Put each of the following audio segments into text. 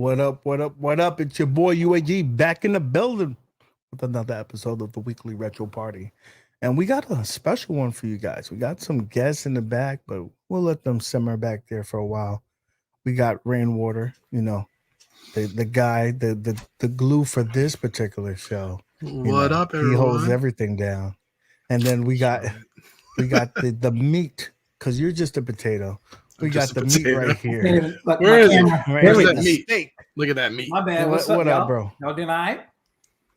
What up? What up? What up? It's your boy UAG back in the building with another episode of the weekly retro party. And we got a special one for you guys. We got some guests in the back, but we'll let them simmer back there for a while. We got Rainwater, the guy, the glue for this particular show. What up, everyone? He holds everything down. And then we got the meat, because you're just a potato. We got the meat right here. Where is it? Where's that meat? Steak. Look at that meat. My bad. What's up, bro? Y'all doing all right?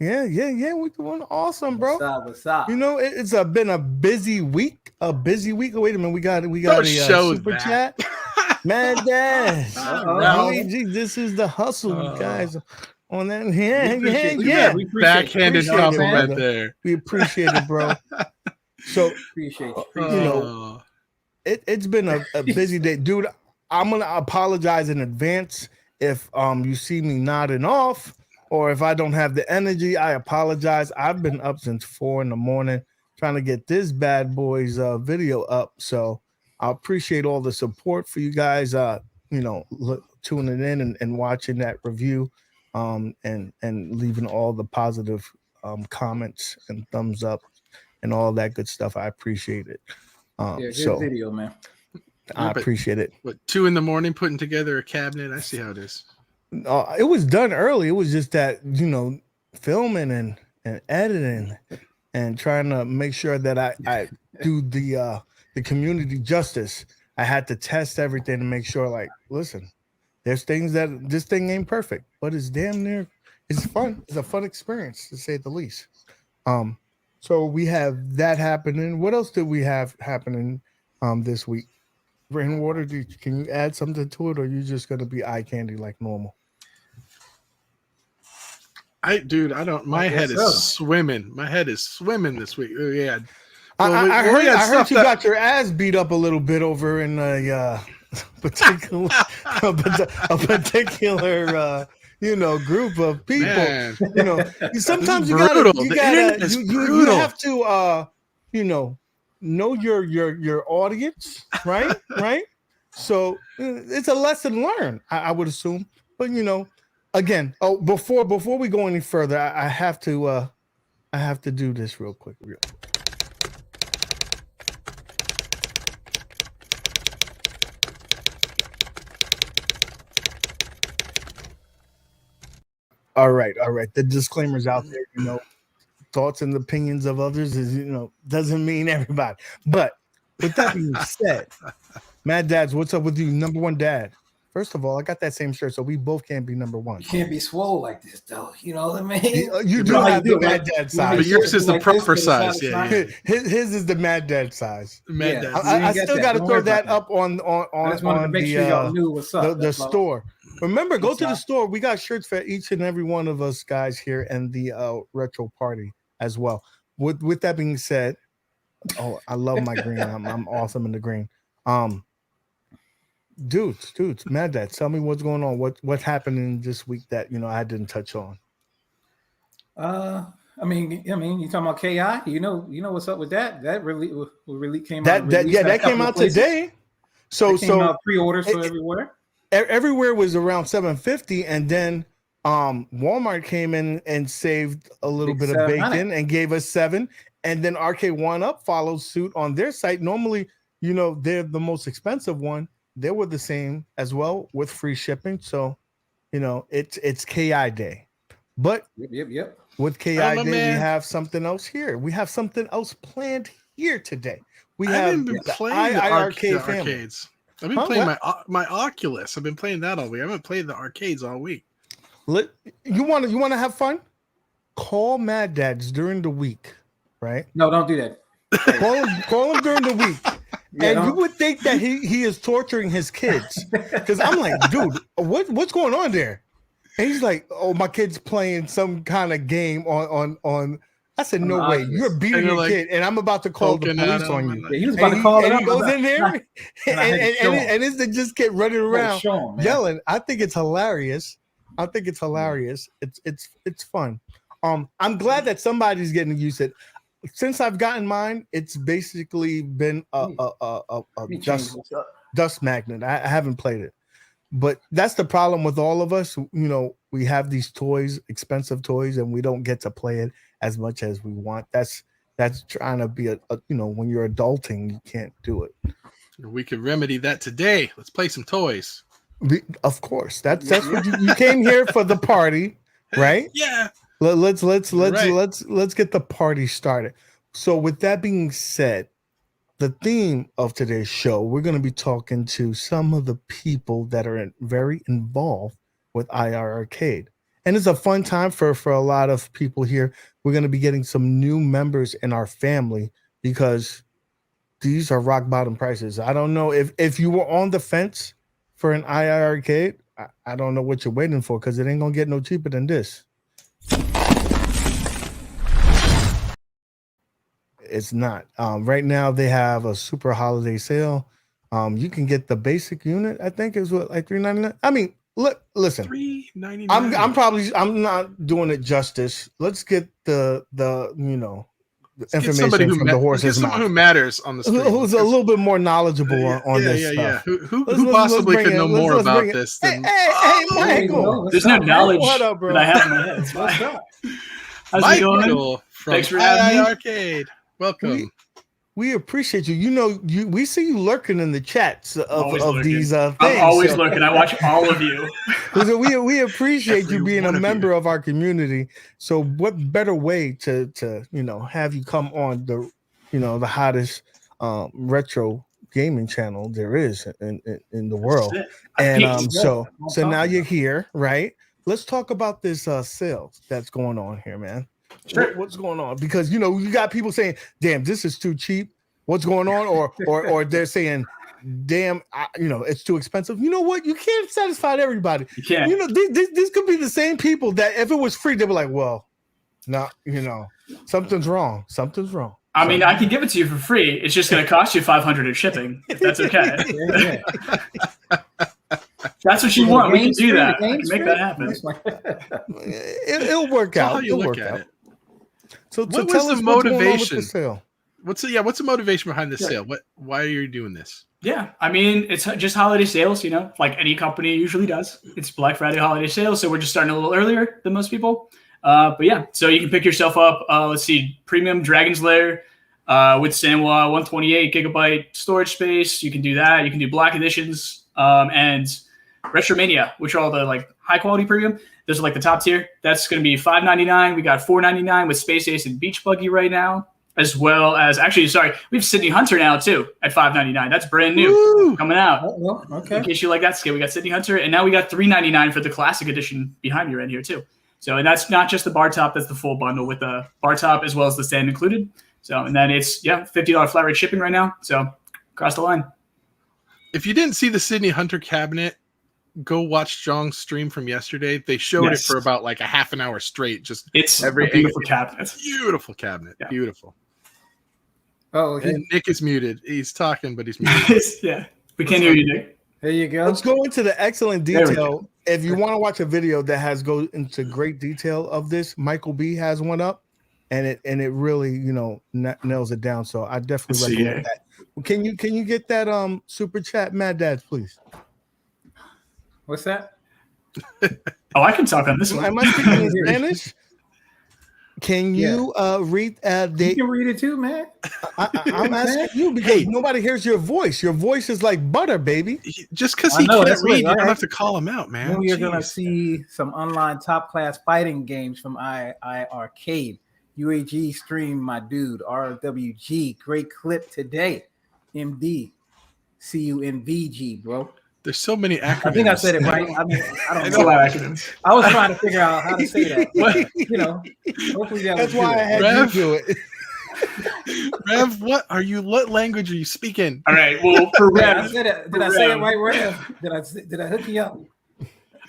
Yeah. We're doing awesome, bro. What's up? It's been a busy week. Oh, wait a minute. We got a super chat. Maddads. This is the hustle, you guys. On that, We backhanded compliment there. We appreciate it, bro. So appreciate you. It's been a busy day, dude. I'm gonna apologize in advance if you see me nodding off or if I don't have the energy. I apologize. I've been up since 4 a.m. trying to get this bad boy's video up. So I appreciate all the support for you guys. Tuning in and watching that review, and leaving all the positive comments and thumbs up and all that good stuff. I appreciate it. Good video, man. I appreciate it. 2 a.m. putting together a cabinet? I see how it is. It was done early. It was just that, filming and editing and trying to make sure that I do the community justice. I had to test everything to make sure, listen, there's things that this thing ain't perfect, but it's damn near, it's fun. It's a fun experience, to say the least. So we have that happening. What else did we have happening this week? Rainwater, can you add something to it, or are you just going to be eye candy like normal? I don't. My head is swimming. My head is swimming this week. Yeah. I heard you got your ass beat up a little bit over in a particular group of people. Man. Sometimes you have to know your audience, right? Right. So it's a lesson learned, I would assume. But again, before we go any further, I have to do this real quick. All right. The disclaimer's out there, thoughts and opinions of others is, doesn't mean everybody. But with that being said, Mad Dads, what's up with you? Number one dad. First of all, I got that same shirt, so we both can't be number one. You can't be swole like this, though. You know what I mean? You do have the Mad Dad size. But yours is the proper size. Yeah. His is the Mad Dad size. Dad. I still got to throw that up on I just wanted to make sure y'all knew what's up. The store. Remember, go to the store. We got shirts for each and every one of us guys here and the retro party as well. With that being said, I love my green. I'm awesome in the green. Dudes, Mad Dad, tell me what's going on. What's happening this week that I didn't touch on? I mean, you talking about KI? You know what's up with that? That really came out. That came out today. So pre-orders for everywhere. Everywhere was around $750, and then Walmart came in and saved a little bit of bacon and gave us $7, and then Arcade One Up followed suit on their site. Normally, they're the most expensive one. They were the same as well with free shipping. So, it's KI Day, but yep. With KI Day, we have something else here. We have something else planned here today. We have been playing the arcades. I've been playing my Oculus. I've been playing that all week. I haven't played the arcades all week. You want to have fun? Call Mad Dads during the week, right? No, don't do that. Call him during the week. And you would think that he is torturing his kids, because I'm like, dude, what's going on there? And he's like, oh, my kid's playing some kind of game on. I said, no way, you're beating your kid, and I'm about to call the police on you. Yeah, he was about to call it. And he goes in there, and it's just get running around yelling. I think it's hilarious. It's fun. I'm glad that somebody's getting used to it. Since I've gotten mine, it's basically been a dust magnet. I haven't played it, But that's the problem with all of us. You know, we have these toys, expensive toys, and we don't get to play it as much as we want. That's trying to be a you know, when you're adulting, you can't do it. We could remedy that today. Let's play some toys. Of course, that's what you came here for, the party, right? Yeah. Let's get the party started. So with that being said, the theme of today's show, we're going to be talking to some of the people that are very involved with iiRcade. And it's a fun time for a lot of people here. We're going to be getting some new members in our family because these are rock bottom prices. I don't know if you were on the fence for an iiRcade, I don't know what you're waiting for, because it ain't going to get no cheaper than this. It's not. Right now they have a super holiday sale. You can get the basic unit. I think is what, like $3.99. I mean, listen. $3.99. I'm not doing it justice. Let's get the you know, the information from the horse's mouth. Someone who matters on the screen. Who's a little bit more knowledgeable on this stuff. Yeah. Who possibly could know more about this than? Hey, Michael. There's no knowledge what up, bro? that I have in my head. What's up? How's it going? Michael from Thanks for having me. iiRcade. Welcome. We appreciate you. You know, we see you lurking in the chats of these things. I'm always looking. I watch all of you. we appreciate you being a member of our community. So what better way to you know, have you come on the, you know, the hottest retro gaming channel there is in the world. And so now you're here, right? Let's talk about this sale that's going on here, man. Sure. What's going on? Because, you know, you got people saying, damn, this is too cheap. What's going on? Or they're saying, damn, you know, it's too expensive. You know what? You can't satisfy everybody. You can't. You know, these could be the same people that if it was free, they were like, well, no, you know, something's wrong. Something's wrong. I mean, I can give it to you for free. It's just going to cost you $500 in shipping, if that's okay. That's what you want. We can do that. We can make that happen. It'll work out. It'll work out. So what tell was us the motivation? What's the motivation behind the sale? Why are you doing this? Yeah, I mean, it's just holiday sales, you know, like any company usually does. It's Black Friday holiday sales, so we're just starting a little earlier than most people. But yeah, so you can pick yourself up. Let's see, premium Dragon's Lair with Sanwa, 128 gigabyte storage space. You can do that. You can do black editions and Retromania, which are all the like high quality premium. Those are like the top tier. That's going to be $5.99. We got $4.99 with Space Ace and Beach Buggy right now, as well as we have Sydney Hunter now too at $5.99. That's brand new. Coming out. Well, okay. In case you like that scale, we got Sydney Hunter, and now we got $3.99 for the classic edition behind me right here too. So, and that's not just the bar top, that's the full bundle with the bar top as well as the stand included. So, and then it's $50 flat rate shipping right now. So, across the line. If you didn't see the Sydney Hunter cabinet, go watch Jong's stream from yesterday. They showed it for about like a half an hour straight. Just it's a beautiful cabinet. Beautiful cabinet. Yeah. Beautiful. Oh, and Nick is muted. He's talking, but he's muted. Yeah, we can't hear you, Nick. There you go. Let's go into the excellent detail. If you want to watch a video that goes into great detail of this, Michael B has one up, and it really, you know, nails it down. So I definitely recommend that. Can you get that super chat, Mad Dads, please? What's that? Oh, I can talk on this one. Am I speaking in Spanish? Can you read? You can read it too, man. I'm asking you because nobody hears your voice. Your voice is like butter, baby. Just because he can't read, you don't have to call him out, man. You're gonna see some online top class fighting games from iiRcade. UAG stream, my dude. RWG, great clip today. MD, CUNVG, bro. There's so many acronyms. I think I said it right. I mean, I don't know acronyms. I was trying to figure out how to say that. But, you know, hopefully that's why I had you do it. Rev, what language are you speaking? All right. Well, for Rev, did I say it right, Rev? Did I hook you up?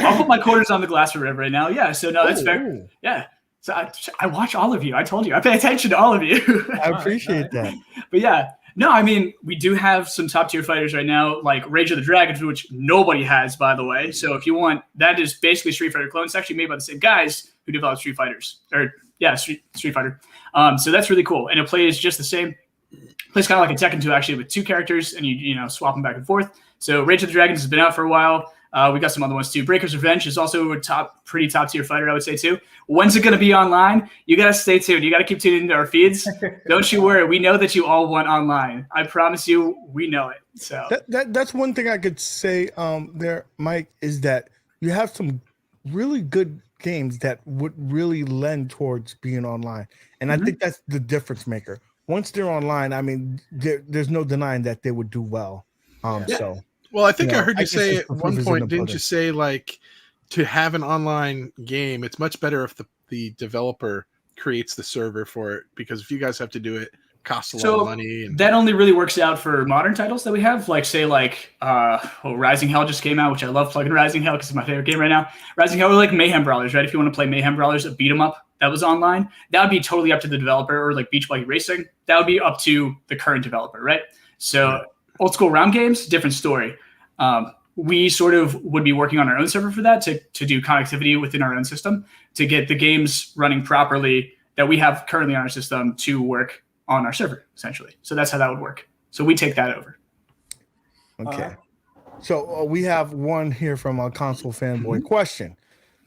I'll put my quarters on the glass for Rev right now. Yeah. So no, that's fair. Yeah. So I watch all of you. I told you. I pay attention to all of you. I appreciate that. But yeah. No, I mean, we do have some top tier fighters right now, like Rage of the Dragons, which nobody has, by the way. So if you want, that is basically Street Fighter clone. It's actually made by the same guys who developed Street Fighters, Street Fighter. So that's really cool, and it plays just the same. Plays kind of like a Tekken 2 actually, with two characters, and you swap them back and forth. So Rage of the Dragons has been out for a while. We got some other ones too. Breaker's Revenge is also a pretty top tier fighter, I would say too. When's it going to be online? You got to stay tuned. You got to keep tuning into our feeds. Don't you worry. We know that you all want online. I promise you, we know it. So that's one thing I could say there, Mike, is that you have some really good games that would really lend towards being online. And I think that's the difference maker. Once they're online, I mean, there's no denying that they would do well. So, well, I think I heard you guess say it's at one point, didn't you say like to have an online game, it's much better if the developer creates the server for it, because if you guys have to do it, costs a lot of money. And that only really works out for modern titles that we have, like say Rising Hell just came out, which I love plugging Rising Hell because it's my favorite game right now. Rising Hell, or like Mayhem Brawlers, right? If you want to play Mayhem Brawlers, a beat 'em up that was online, that would be totally up to the developer. Or like Beach Buggy Racing, that would be up to the current developer, right? So old school round games, different story. We sort of would be working on our own server for that to do connectivity within our own system to get the games running properly that we have currently on our system to work on our server, essentially. So that's how that would work. So we take that over. Okay. So we have one here from a console fanboy question.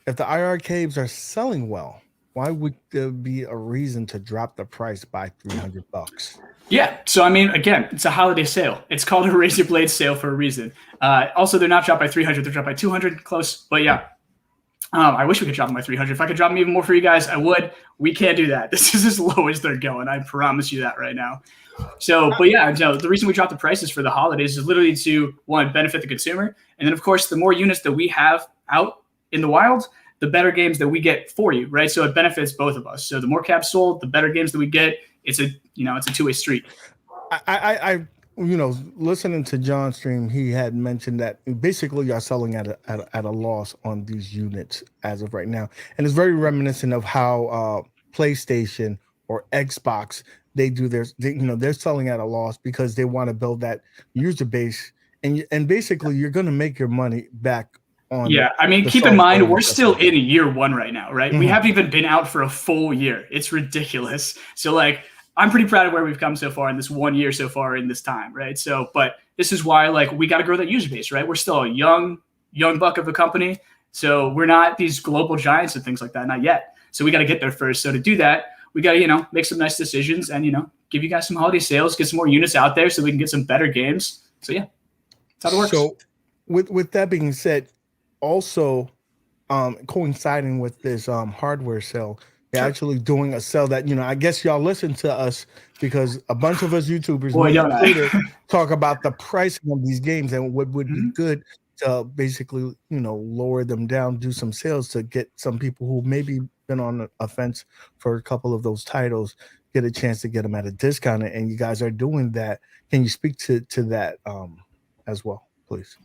If the iiRcades are selling well, why would there be a reason to drop the price by $300? Yeah. So, I mean, again, it's a holiday sale. It's called a Razor Blade sale for a reason. Also, they're not dropped by 300. They're dropped by 200. Close. But yeah, I wish we could drop them by 300. If I could drop them even more for you guys, I would. We can't do that. This is as low as they're going. I promise you that right now. So, but yeah, so the reason we dropped the prices for the holidays is literally to, one, benefit the consumer. And then, of course, the more units that we have out in the wild, the better games that we get for you, right? So it benefits both of us. So the more caps sold, the better games that we get. It's a two-way street. I listening to John's stream, he had mentioned that basically you're selling at a loss on these units as of right now, and it's very reminiscent of how PlayStation or Xbox they do theirs. They're selling at a loss because they want to build that user base, and basically you're going to make your money back. Yeah, I mean, keep in mind, we're still in year one right now, right? We haven't even been out for a full year. It's ridiculous. So, like, I'm pretty proud of where we've come so far in this 1 year so far in this time, right? So, but this is why, like, we got to grow that user base, right? We're still a young buck of a company. So we're not these global giants and things like that, not yet. So we got to get there first. So to do that, we got to, make some nice decisions and, give you guys some holiday sales, get some more units out there so we can get some better games. So, yeah, that's how it works. So with that being said, also coinciding with this hardware sale, they're actually doing a sale that I guess y'all listen to us because a bunch of us YouTubers talk about the pricing of these games and what would be good to basically lower them down, do some sales to get some people who maybe been on a fence for a couple of those titles get a chance to get them at a discount, and you guys are doing that. Can you speak to that as well, please?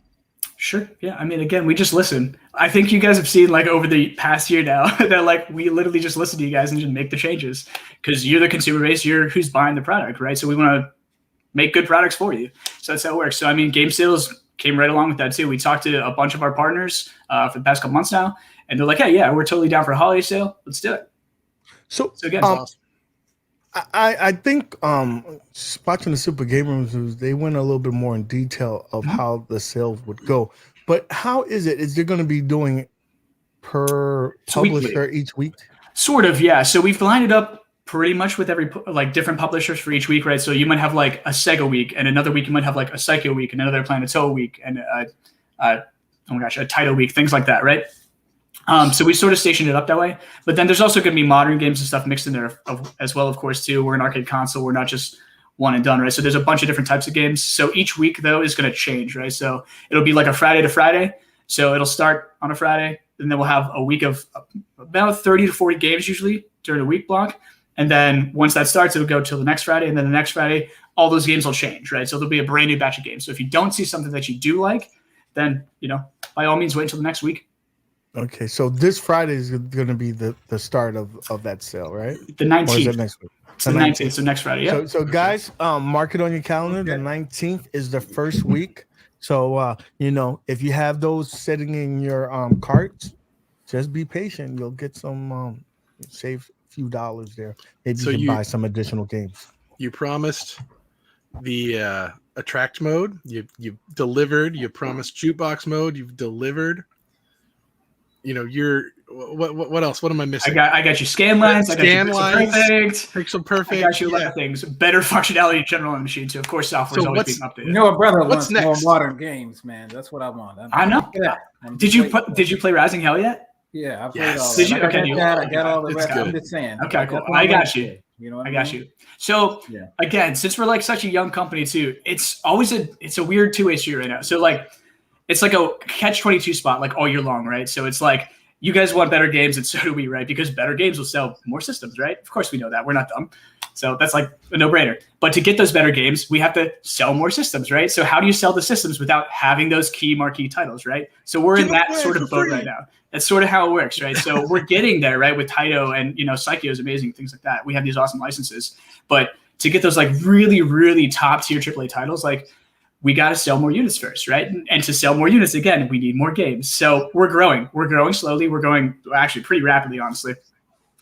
Sure. Yeah. I mean, again, we just listen. I think you guys have seen like over the past year now that like we literally just listen to you guys and just make the changes because you're the consumer base. You're who's buying the product, right? So we want to make good products for you. So that's how it works. So, I mean, game sales came right along with that too. We talked to a bunch of our partners for the past couple months now, and they're like, hey, yeah, we're totally down for a holiday sale. Let's do it. So again, I think watching the Super Gamer Reviews, they went a little bit more in detail of how the sales would go. But how is it? Is there going to be doing it per publisher each week? Sort of, yeah. So we've lined it up pretty much with every different publishers for each week, right? So you might have like a Sega week, and another week you might have like a Psycho week, and another Planet Toe week, and a Title week, things like that, right? So we sort of stationed it up that way, but then there's also going to be modern games and stuff mixed in there as well, of course, too. We're an arcade console. We're not just one and done, right? So there's a bunch of different types of games. So each week, though, is going to change, right? So it'll be like a Friday to Friday. So it'll start on a Friday, and then we'll have a week of about 30 to 40 games usually during a week block. And then once that starts, it'll go till the next Friday, and then the next Friday, all those games will change, right? So there'll be a brand new batch of games. So if you don't see something that you do like, then, by all means, wait until the next week. Okay, so this Friday is going to be the start of that sale, right? The 19th. Or is it next week? It's the 19th, so next Friday, yeah. So guys, mark it on your calendar. The 19th is the first week. So, if you have those sitting in your carts, just be patient. You'll get some, save a few dollars there. Maybe you can buy some additional games. You promised the attract mode. You've delivered. You promised jukebox mode. You've delivered. You're what else? What am I missing? I got you scan lines. I got you Pixel Perfect. I got you a lot of things. Better functionality in general on the machine too. Of course, software is always being updated. You know, a brother What's wants next? more modern games, man. That's what I want. I know. Did you play Rising Hell yet? Yeah, I played Yes. all Did that. you? Okay, I got all the It's rest. good. I'm just saying. Okay, cool. That's what I I'm got gonna you. say. You know what I got mean? you. So Yeah. again, since we're like such a young company too, it's always a weird two-way street right now. So like it's like a catch-22 spot like all year long, right? So it's like you guys want better games and so do we, right? Because better games will sell more systems, right? Of course we know that. We're not dumb. So that's like a no-brainer. But to get those better games, we have to sell more systems, right? So how do you sell the systems without having those key marquee titles, right? So we're in that sort of boat right now. That's sort of how it works, right? So we're getting there, right? With Taito and Psycho is amazing, things like that. We have these awesome licenses, but to get those like really, really top tier AAA titles, like we got to sell more units first, right? And to sell more units, again, we need more games. So we're growing slowly. We're growing actually pretty rapidly, honestly.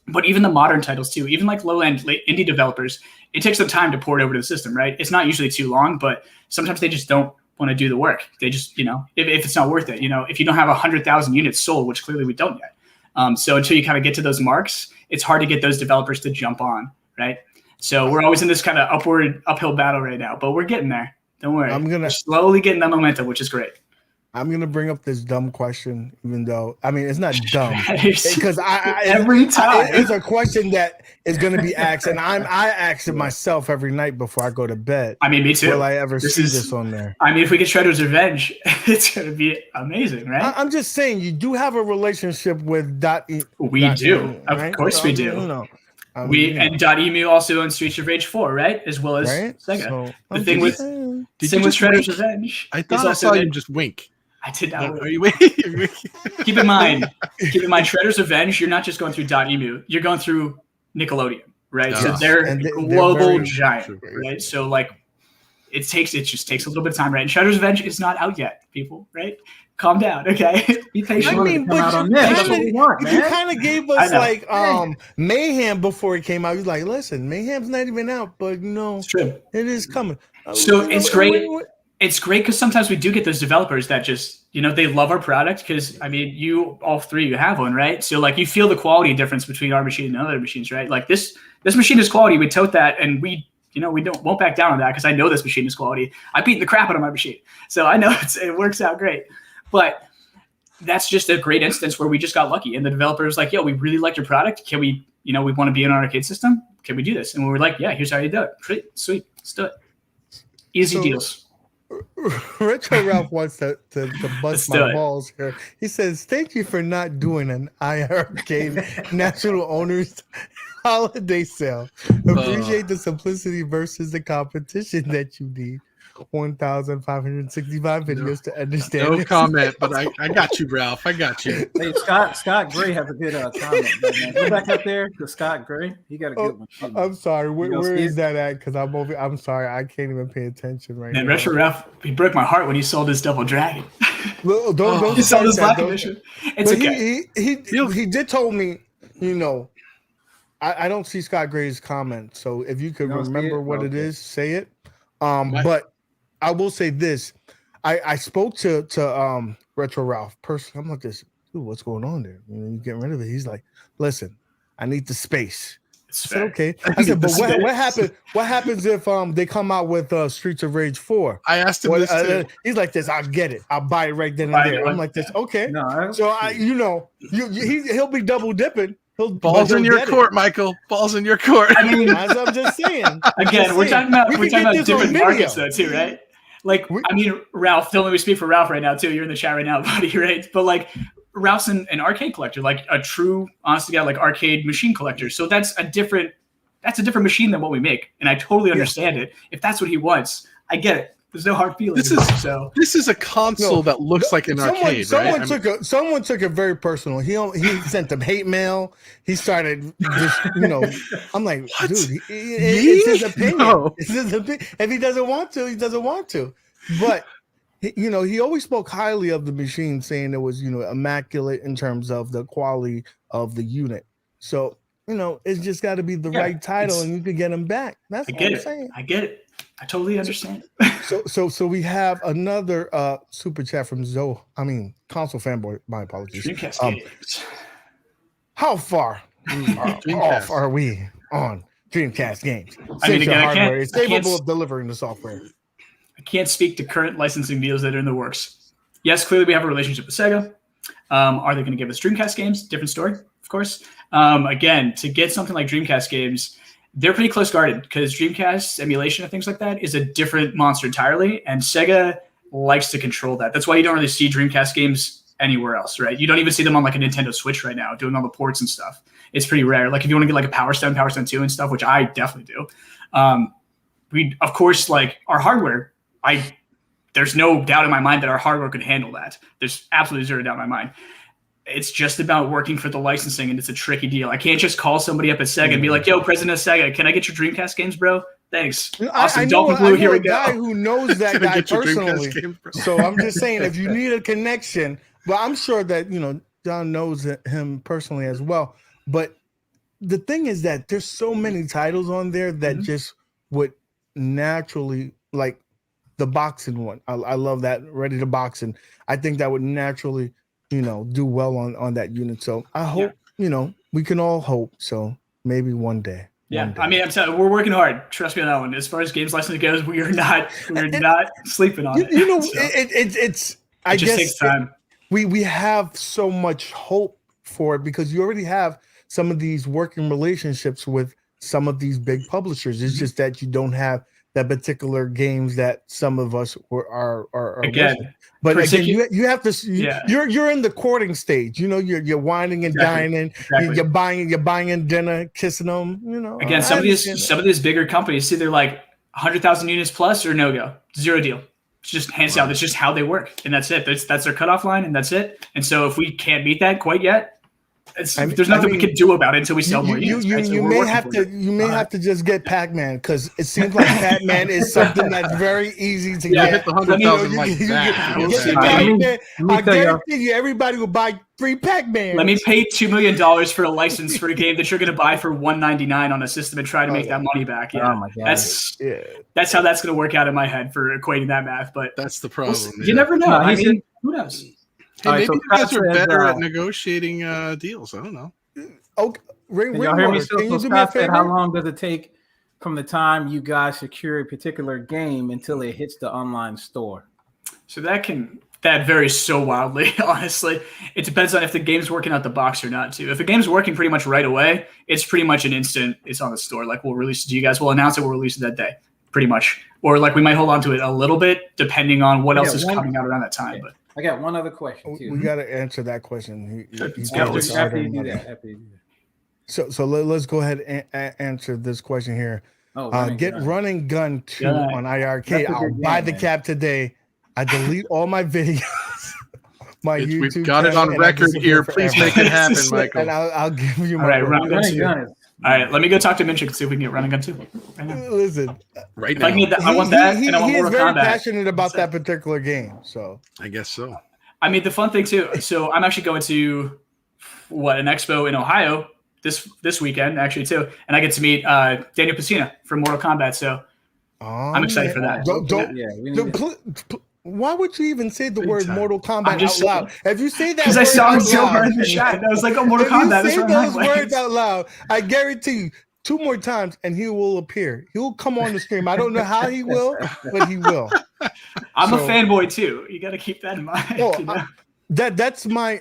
But even the modern titles too, even like low-end indie developers, it takes some time to port over to the system, right? It's not usually too long, but sometimes they just don't want to do the work. They just, if it's not worth it, if you don't have 100,000 units sold, which clearly we don't yet. So until you kind of get to those marks, it's hard to get those developers to jump on, right? So we're always in this kind of uphill battle right now, but we're getting there. Don't worry. We're slowly getting that momentum, which is great. I'm gonna bring up this dumb question, even though it's not dumb because every time it's a question that is gonna be asked, and I ask it myself every night before I go to bed. I mean, me too. Will I ever see this on there? I mean, if we get Shredder's Revenge, it's gonna be amazing, right? I'm just saying, you do have a relationship with We do, right? Of course, we do. And .emu also owns Streets of Rage 4, right? As well as Sega. So, the thing with Shredder's Revenge. I thought I saw you just wink. I did not. Are you winking? Keep in mind, Shredder's Revenge, you're not just going through .emu, you're going through Nickelodeon, right? So they're global giant, right? So like it just takes a little bit of time, right? And Shredder's Revenge is not out yet, people, right? Calm down, okay? Be patient. I mean, but you kind of gave us like Mayhem before it came out. You're like, listen, Mayhem's not even out, but it's true. It is coming. So it's great. It's great because sometimes we do get those developers that just, they love our product because, I mean, all three, you have one, right? So, like, you feel the quality difference between our machine and other machines, right? Like, this machine is quality. We tote that, and we won't back down on that because I know this machine is quality. I beat the crap out of my machine. So, I know it works out great. But that's just a great instance where we just got lucky. And the developer was like, yo, we really like your product. Can we, we want to be in our arcade system. Can we do this? And we were like, yeah, here's how you do it. Sweet. Let's do it. Easy deals. Retro Ralph wants to bust my balls here. He says, thank you for not doing an iiRcade National Owners Holiday Sale. Appreciate the simplicity versus the competition that you need. 1,565 videos to understand. No comment, but I got you, Ralph. I got you. Hey, Scott Gray has a good comment. Man. Go back up there to Scott Gray. He got a good one. Too. I'm sorry. Where is that at? Because I'm sorry. I can't even pay attention right now. Retro Ralph, he broke my heart when he sold his Double Dragon. Don't he sold his Black Edition. It's okay. He did told me, I don't see Scott Gray's comment. So if you could remember what it is, say it. But I will say this. I spoke to Retro Ralph personally. I'm like this, dude, what's going on there? You getting rid of it. He's like, listen, I need the space. I said, okay. I said, but what happens if they come out with Streets of Rage 4? I asked him this too. He's like this, I'll get it. I'll buy it right then and there. I'm like this, okay. So he'll be double dipping. Balls in your court, Michael. Balls in your court. I mean, as I'm just saying. We're talking about different markets though, too, right? Like, I mean, Ralph, don't let me speak for Ralph right now, too. You're in the chat right now, buddy, right? But, like, Ralph's an arcade collector, like a true, honest to God, like arcade machine collector. So that's a different machine than what we make. And I totally understand it. If that's what he wants, I get it. There's no hard feelings. This is a console that looks like an arcade, right? Someone took it very personal. He sent them hate mail. He started just, I'm like, what? Dude, it's his opinion. No. It's his opinion. If he doesn't want to, he doesn't want to. But he always spoke highly of the machine, saying it was, immaculate in terms of the quality of the unit. So it's just got to be the right title, and you could get them back. That's I all get I'm it. saying. I get it. I totally understand. So we have another super chat from Zoe. I mean, console fanboy. My apologies. Dreamcast games. How far off are we on Dreamcast games? Since your hardware is capable of delivering the software. I can't speak to current licensing deals that are in the works. Yes, clearly we have a relationship with Sega. Are they going to give us Dreamcast games? Different story, of course. Again, to get something like Dreamcast games, they're pretty close guarded because Dreamcast emulation and things like that is a different monster entirely, and Sega likes to control that. That's why you don't really see Dreamcast games anywhere else, right? You don't even see them on like a Nintendo Switch right now doing all the ports and stuff. It's pretty rare. Like if you want to get like a Power Stone 2 and stuff, which I definitely do. We, of course, like our hardware, there's no doubt in my mind that our hardware could handle that. There's absolutely zero doubt in my mind. It's just about working for the licensing, and it's a tricky deal. I can't just call somebody up at Sega and be like, yo, president of Sega, can I get your Dreamcast games, bro? Thanks. Awesome. Dolphin Blue, here we go. I know a guy who knows that guy personally. So I'm just saying, if you need a connection, but I'm sure that, John knows him personally as well. But the thing is that there's so many titles on there that just would naturally, like the boxing one. I love that, Ready to Box. And I think that would naturally do well on that unit. So I hope, we can all hope. So maybe one day. Yeah, I mean, I'm telling you, we're working hard. Trust me on that one. As far as games licensing goes, we're not sleeping on it. It just takes time. We have so much hope for it because you already have some of these working relationships with some of these big publishers. It's just that you don't have that particular games that some of us are again. Listening. But again, you have to. You're in the courting stage. You're whining and dining. Exactly. You're buying dinner, kissing them. Again, some of these bigger companies see they're like 100,000 units plus or no go, zero deal. It's just hands down. That's just how they work, and that's it. That's their cutoff line, and that's it. And so if we can't meet that quite yet, there's nothing we can do about it until we sell more units. You may have to just get Pac-Man because it seems like Pac-Man is something that's very easy to get. Hit the 100,000 like that. I guarantee you, everybody will buy 3 Pac-Man. Let me pay $2 million for a license for a game that you're going to buy for $199 on a system and try to make that money back. Yeah, oh my God. That's how that's going to work out in my head for equating that math. But that's the problem. You never know. I mean, who knows? Hey, maybe you guys are better at negotiating deals. I don't know. Okay, y'all hear me? So Scott said, how long does it take from the time you guys secure a particular game until it hits the online store? So that varies so wildly, honestly. It depends on if the game's working out the box or not, too. If the game's working pretty much right away, it's pretty much an instant. It's on the store. Like, we'll release it to you guys. We'll announce it. We'll release it that day, pretty much. Or, like, we might hold on to it a little bit, depending on what else is coming out around that time. But I got one other question, too. We got to answer that question. After you do that. So let's go ahead and answer this question here. Get Running Gun 2 on iiRcade. I'll buy the cap today. I delete all my videos. YouTube. We've got it on record here. Please make it happen, Michael. And I'll give you my. All right, Running Gun. All right, let me go talk to Minchik and see if we can get Running Gun 2. Listen, right now. I want that, and I want He is Mortal very Kombat. passionate about that particular game. So I guess so. I mean, the fun thing too. So I'm actually going to an expo in Ohio this weekend actually too, and I get to meet Daniel Pesina from Mortal Kombat. So I'm excited for that. Why would you even say the word Mortal Kombat out loud? If you say that, because I saw him Silver in the chat, and I was like, "Oh, Mortal Kombat!" If you say those words out loud, I guarantee you, 2 more times, and he will appear. He will come on the stream. I don't know how he will, but he will. I'm a fanboy too. You got to keep that in mind. That's my.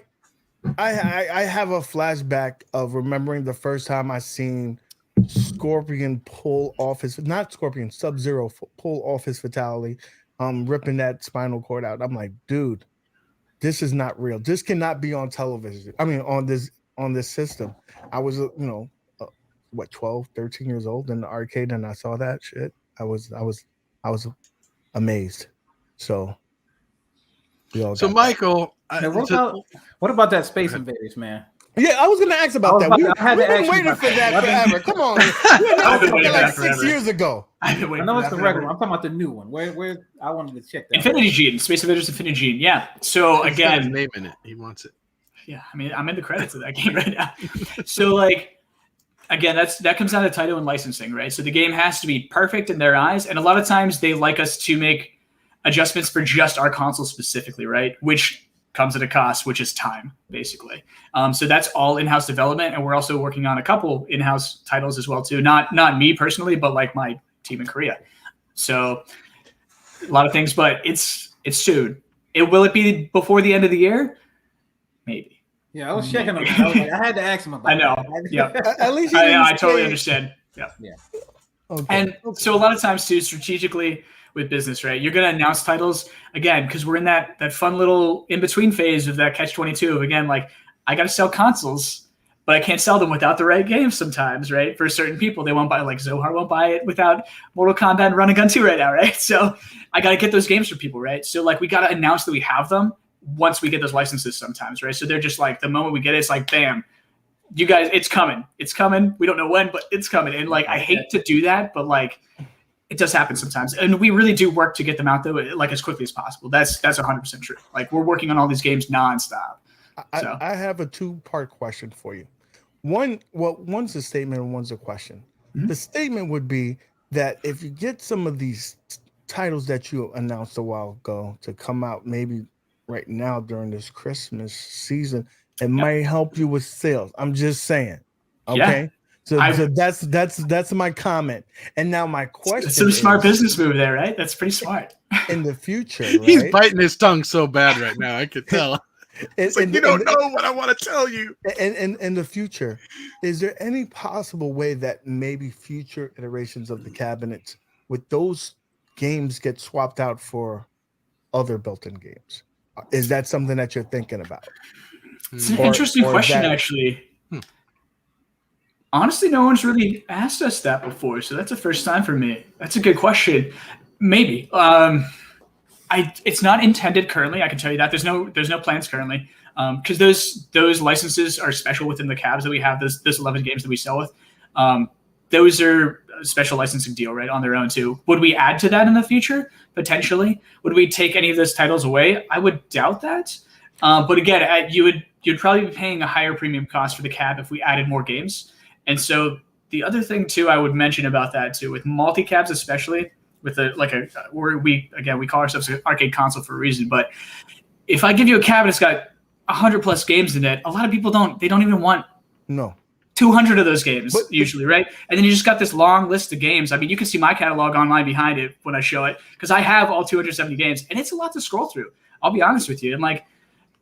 I have a flashback of remembering the first time I seen Scorpion pull off his Sub-Zero pull off his fatality, ripping that spinal cord out. I'm like, dude, this is not real. This cannot be on television. I mean, on this system. I was 12, 13 years old in the arcade, and I saw that shit. I was amazed. So Michael, what about that Space Invaders, man? Yeah, I was going to ask about that. We've been waiting for that forever. Come on, I've been waiting for that 6 years ago. I know it's the regular. I'm talking about the new one. Where I wanted to check that. Infinity Gene, Space Invaders Infinity Gene. Yeah. So he's got his again, name in it. He wants it. Yeah, I mean, I'm in the credits of that game right now. So like, again, that comes down to title and licensing, right? So the game has to be perfect in their eyes, and a lot of times they like us to make adjustments for just our console specifically, right? Which comes at a cost, which is time, basically. So that's all in-house development, and we're also working on a couple in-house titles as well too. Not me personally, but like my team in Korea. So a lot of things, but it's soon. Will it be before the end of the year? Maybe. Yeah, I was checking on that. I had to ask him about I know. that. Yeah. At least I totally understand. Yeah. Okay. And so a lot of times too, strategically with business, right? You're going to announce titles again, because we're in that fun little in-between phase of that catch-22 of, again, like, I got to sell consoles, but I can't sell them without the right games sometimes, right? For certain people, they won't buy, like Zohar won't buy it without Mortal Kombat and Run and Gun 2 right now, right? So I got to get those games for people, right? So like we got to announce that we have them once we get those licenses sometimes, right? So they're just like, the moment we get it, it's like, bam, you guys, it's coming. It's coming. We don't know when, but it's coming. And like, I hate to do that, but like, it does happen sometimes. And we really do work to get them out there like as quickly as possible. That's 100% true. Like we're working on all these games nonstop. So. I have a 2-part question for you. One's a statement and one's a question. Mm-hmm. The statement would be that if you get some of these titles that you announced a while ago to come out maybe right now during this Christmas season, it might help you with sales. I'm just saying. Okay. Yeah. So that's my comment. And now my question it's a smart business move there, right? That's pretty smart. In the future, right? He's biting his tongue so bad right now. I could tell. It's like, you don't know what I want to tell you. And in the future, is there any possible way that maybe future iterations of the cabinets with those games get swapped out for other built-in games? Is that something that you're thinking about? It's an interesting question, actually. Honestly, no one's really asked us that before, so that's the first time for me. That's a good question. Maybe. It's not intended currently. I can tell you that there's no plans currently, because those licenses are special within the cabs that we have. Those 11 games that we sell with, those are a special licensing deal, right, on their own too. Would we add to that in the future? Potentially. Would we take any of those titles away? I would doubt that. But again, you'd probably be paying a higher premium cost for the cab if we added more games. And so the other thing too, I would mention about that too, with multi-cabs especially, with we call ourselves an arcade console for a reason. But if I give you a cab that's got 100+ games in it, a lot of people don't even want 200 of those games usually, right? And then you just got this long list of games. I mean, you can see my catalog online behind it when I show it, because I have all 270 games, and it's a lot to scroll through. I'll be honest with you. And like,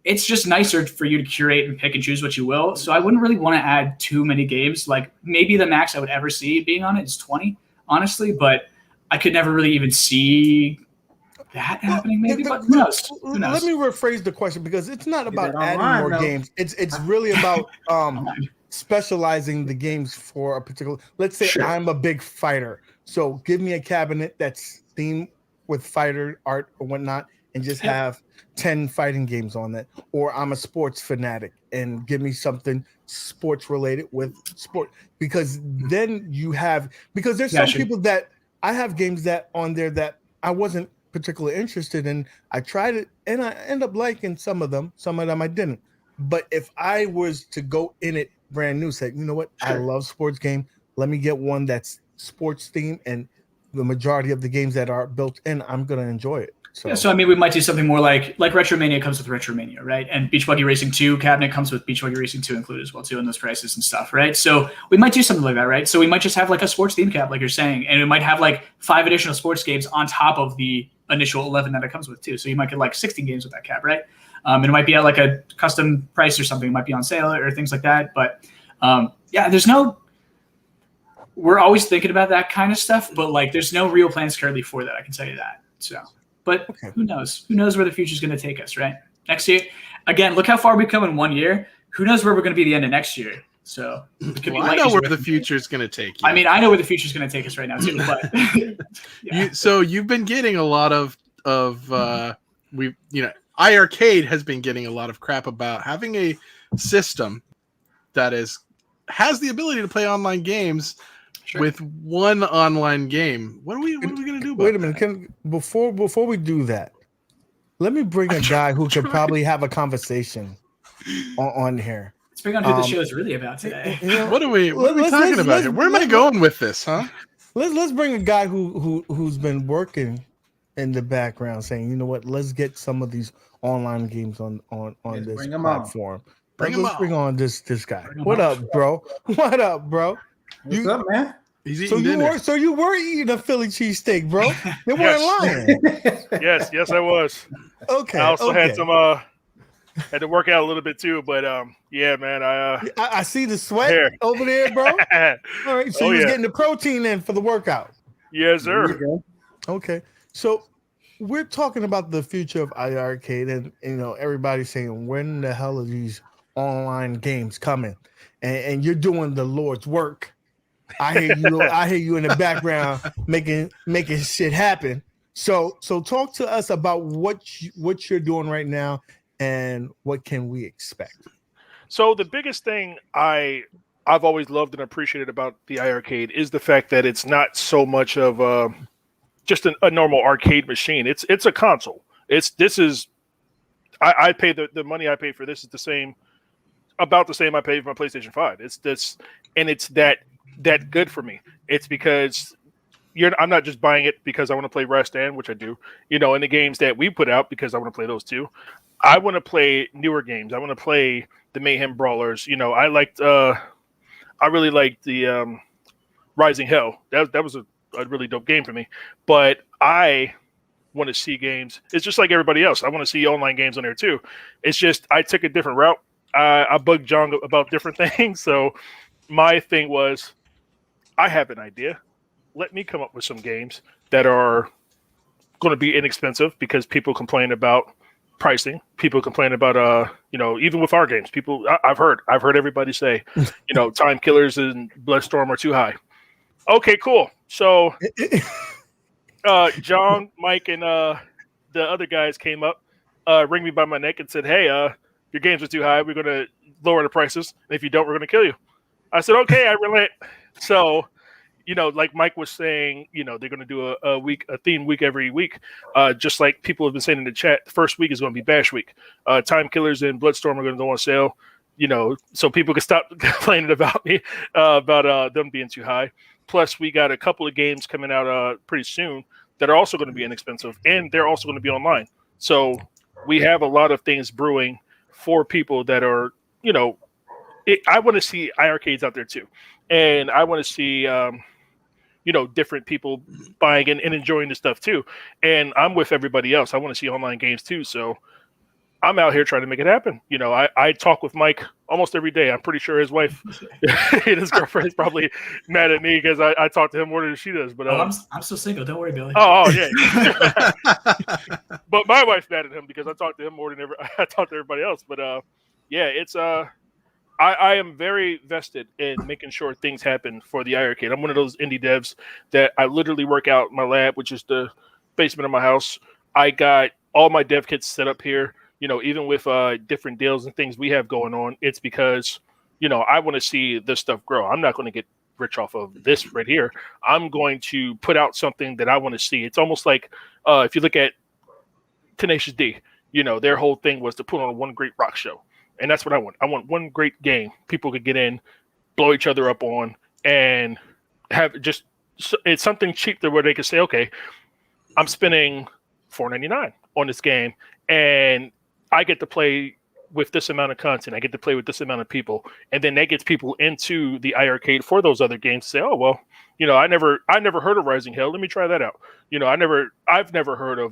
it's just nicer for you to curate and pick and choose what you will. So I wouldn't really want to add too many games. Like maybe the max I would ever see being on it is 20, honestly, but I could never really even see that happening. Maybe, but who knows? Let me rephrase the question, because it's not about adding more games. It's really about specializing the games for a particular. Let's say I'm a big fighter, so give me a cabinet that's themed with fighter art or whatnot, and just have 10 fighting games on that. Or I'm a sports fanatic and give me something sports related with sport, because then you have, because there's some people that I have games that on there that I wasn't particularly interested in. I tried it and I end up liking some of them I didn't. But if I was to go in it brand new, say, you know what, I love sports game, let me get one that's sports themed, and the majority of the games that are built in, I'm gonna enjoy it. So I mean, we might do something more like Retromania comes with Retromania, right? And Beach Buggy Racing 2 cabinet comes with Beach Buggy Racing 2 included as well too, in those prices and stuff, right? So we might do something like that, right? So we might just have like a sports theme cab, like you're saying, and it might have like 5 additional sports games on top of the initial 11 that it comes with too. So you might get like 16 games with that cab, right? And it might be at like a custom price or something. It might be on sale or things like that. But we're always thinking about that kind of stuff, but like there's no real plans currently for that. I can tell you that. So. But who knows? Who knows where the future is going to take us, right? Next year, again, look how far we've come in 1 year. Who knows where we're going to be the end of next year? So I know where the future is going to take you. I mean, I know where the future is going to take us right now too. But so you've been getting a lot of iiRcade has been getting a lot of crap about having a system that has the ability to play online games. With one online game. What are we going to do about Wait a minute. Before we do that, let me bring a guy who could probably have a conversation on here. Let's bring on who the show is really about today. What are we talking about here? Where am I going with this, huh? Let's bring a guy who's been working in the background, saying, you know what, let's get some of these online games on this platform. Let's bring on this guy. What up, bro? What up, bro? What's up, man? He's eating dinner. So you were eating a Philly cheesesteak, bro. You weren't lying. Yes, I was. Okay. I also had some had to work out a little bit too, but yeah, man. I see the sweat over there, bro. All right, so you're getting the protein in for the workout. Yes, sir. Okay, so we're talking about the future of iiRcade, and you know everybody's saying, when the hell are these online games coming? And you're doing the Lord's work. I hear you. I hear you in the background making shit happen. So talk to us about what you're doing right now, and what can we expect? So the biggest thing I've always loved and appreciated about the iiRcade is the fact that it's not so much of just a normal arcade machine. It's a console. I pay the money I pay for this is about the same I paid for my PlayStation 5. It's that good for me. It's because I'm not just buying it because I want to play Rust and, which I do, in the games that we put out, because I want to play those too. I want to play newer games. I want to play the Mayhem Brawlers. I really liked the Rising Hell. That was a really dope game for me. But I want to see games. It's just like everybody else. I want to see online games on there too. It's just I took a different route. I bugged John about different things. So my thing was, I have an idea. Let me come up with some games that are going to be inexpensive, because people complain about pricing. People complain about even with our games, people I've heard everybody say, Time Killers and Bloodstorm are too high. Okay, cool. So John, Mike, and the other guys came up, ring me by my neck and said, hey, your games are too high. We're going to lower the prices. And if you don't, we're going to kill you. I said, okay, I relent. So, like Mike was saying, they're going to do a theme week every week. Just like people have been saying in the chat, the first week is going to be Bash Week. Time Killers and Bloodstorm are going to go on sale, so people can stop complaining about me, about them being too high. Plus, we got a couple of games coming out pretty soon that are also going to be inexpensive, and they're also going to be online. So we have a lot of things brewing for people that are, I want to see iiRcades out there too. And I want to see, different people buying and enjoying the stuff too. And I'm with everybody else. I want to see online games too. So I'm out here trying to make it happen. I talk with Mike almost every day. I'm pretty sure his wife and his girlfriend is probably mad at me because I talk to him more than she does. But I'm still single. Don't worry, Billy. Oh yeah. But my wife's mad at him because I talk to him more than I talk to everybody else. But yeah, it's I am very vested in making sure things happen for the iiRcade. I'm one of those indie devs that I literally work out in my lab, which is the basement of my house. I got all my dev kits set up here. Even with different deals and things we have going on, it's because, I want to see this stuff grow. I'm not going to get rich off of this right here. I'm going to put out something that I want to see. It's almost like if you look at Tenacious D, their whole thing was to put on one great rock show. And that's what I want. I want one great game people could get in, blow each other up on, and have just it's something cheap there where they can say, okay, I'm spending $4.99 on this game, and I get to play with this amount of content. I get to play with this amount of people, and then that gets people into the iiRcade for those other games to say, oh well, I never heard of Rising Hell. Let me try that out. I've never heard of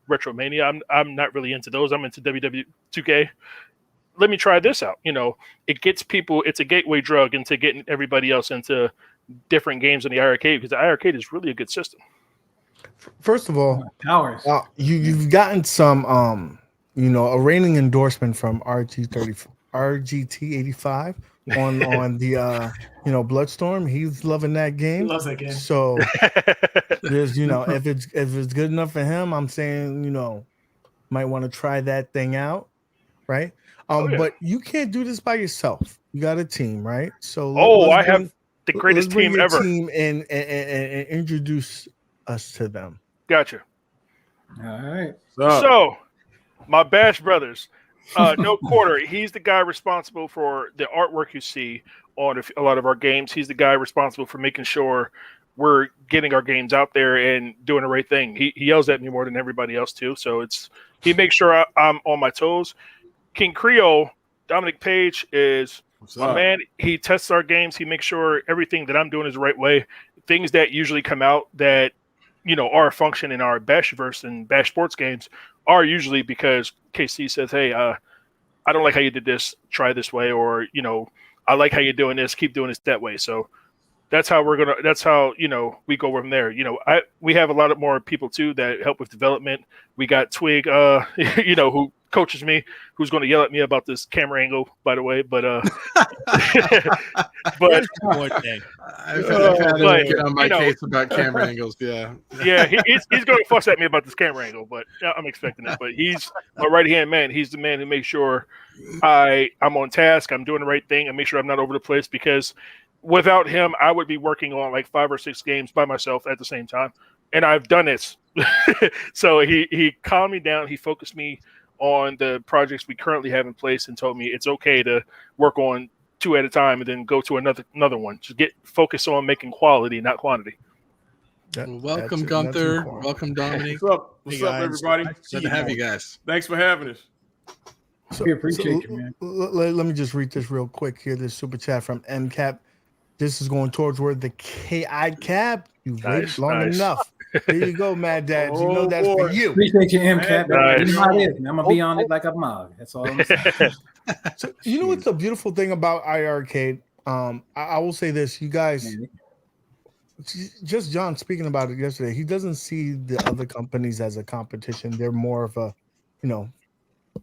Retromania. I'm not really into those. I'm into WW2K. Let me try this out. It gets people. It's a gateway drug into getting everybody else into different games in the iiRcade, because the iiRcade is really a good system. First of all, powers. You've gotten some a reigning endorsement from RGT85 on the Bloodstorm. He's loving that game. He loves that game. So there's if it's good enough for him, I'm saying might want to try that thing out, right? But you can't do this by yourself. You got a team, right? So I have the greatest team ever. Team and introduce us to them. Gotcha. All right. So my Bash brothers, No, Quarter. He's the guy responsible for the artwork you see on a lot of our games. He's the guy responsible for making sure we're getting our games out there and doing the right thing. He yells at me more than everybody else too. So he makes sure I'm on my toes. King Creole, Dominic Page is my man. He tests our games. He makes sure everything that I'm doing is the right way. Things that usually come out that are a function in our Bashverse and Bash Sports games are usually because KC says, "Hey, I don't like how you did this. Try this way," or I like how you're doing this. Keep doing this that way. So that's how we go from there. We have a lot of more people too that help with development. We got Twig, who coaches me, who's going to yell at me about this camera angle, by the way. But but I've had to get on my case about camera angles. Yeah, he's going to fuss at me about this camera angle, but I'm expecting it. But he's my right hand man. He's the man who makes sure I'm on task. I'm doing the right thing, and make sure I'm not over the place, because without him, I would be working on like 5 or 6 games by myself at the same time, and I've done this. So he calmed me down. He focused me on the projects we currently have in place and told me it's okay to work on 2 at a time and then go to another one. Just get focused on making quality, not quantity. Welcome, Gunther. Welcome, Dominic. What's up, everybody? Good to have you guys. Thanks for having us. We appreciate you, man. Let me just read this real quick here. This super chat from MCAP. This is going towards where the iCap. You waited long enough. There you go, Mad Dads. You know that's for you. Appreciate you, MCAP. Nice. You know how it is. I'm gonna be on it like a mug. That's all I'm saying. So you know what's the beautiful thing about iiRcade? I will say this, you guys. Just John speaking about it yesterday. He doesn't see the other companies as a competition. They're more of a,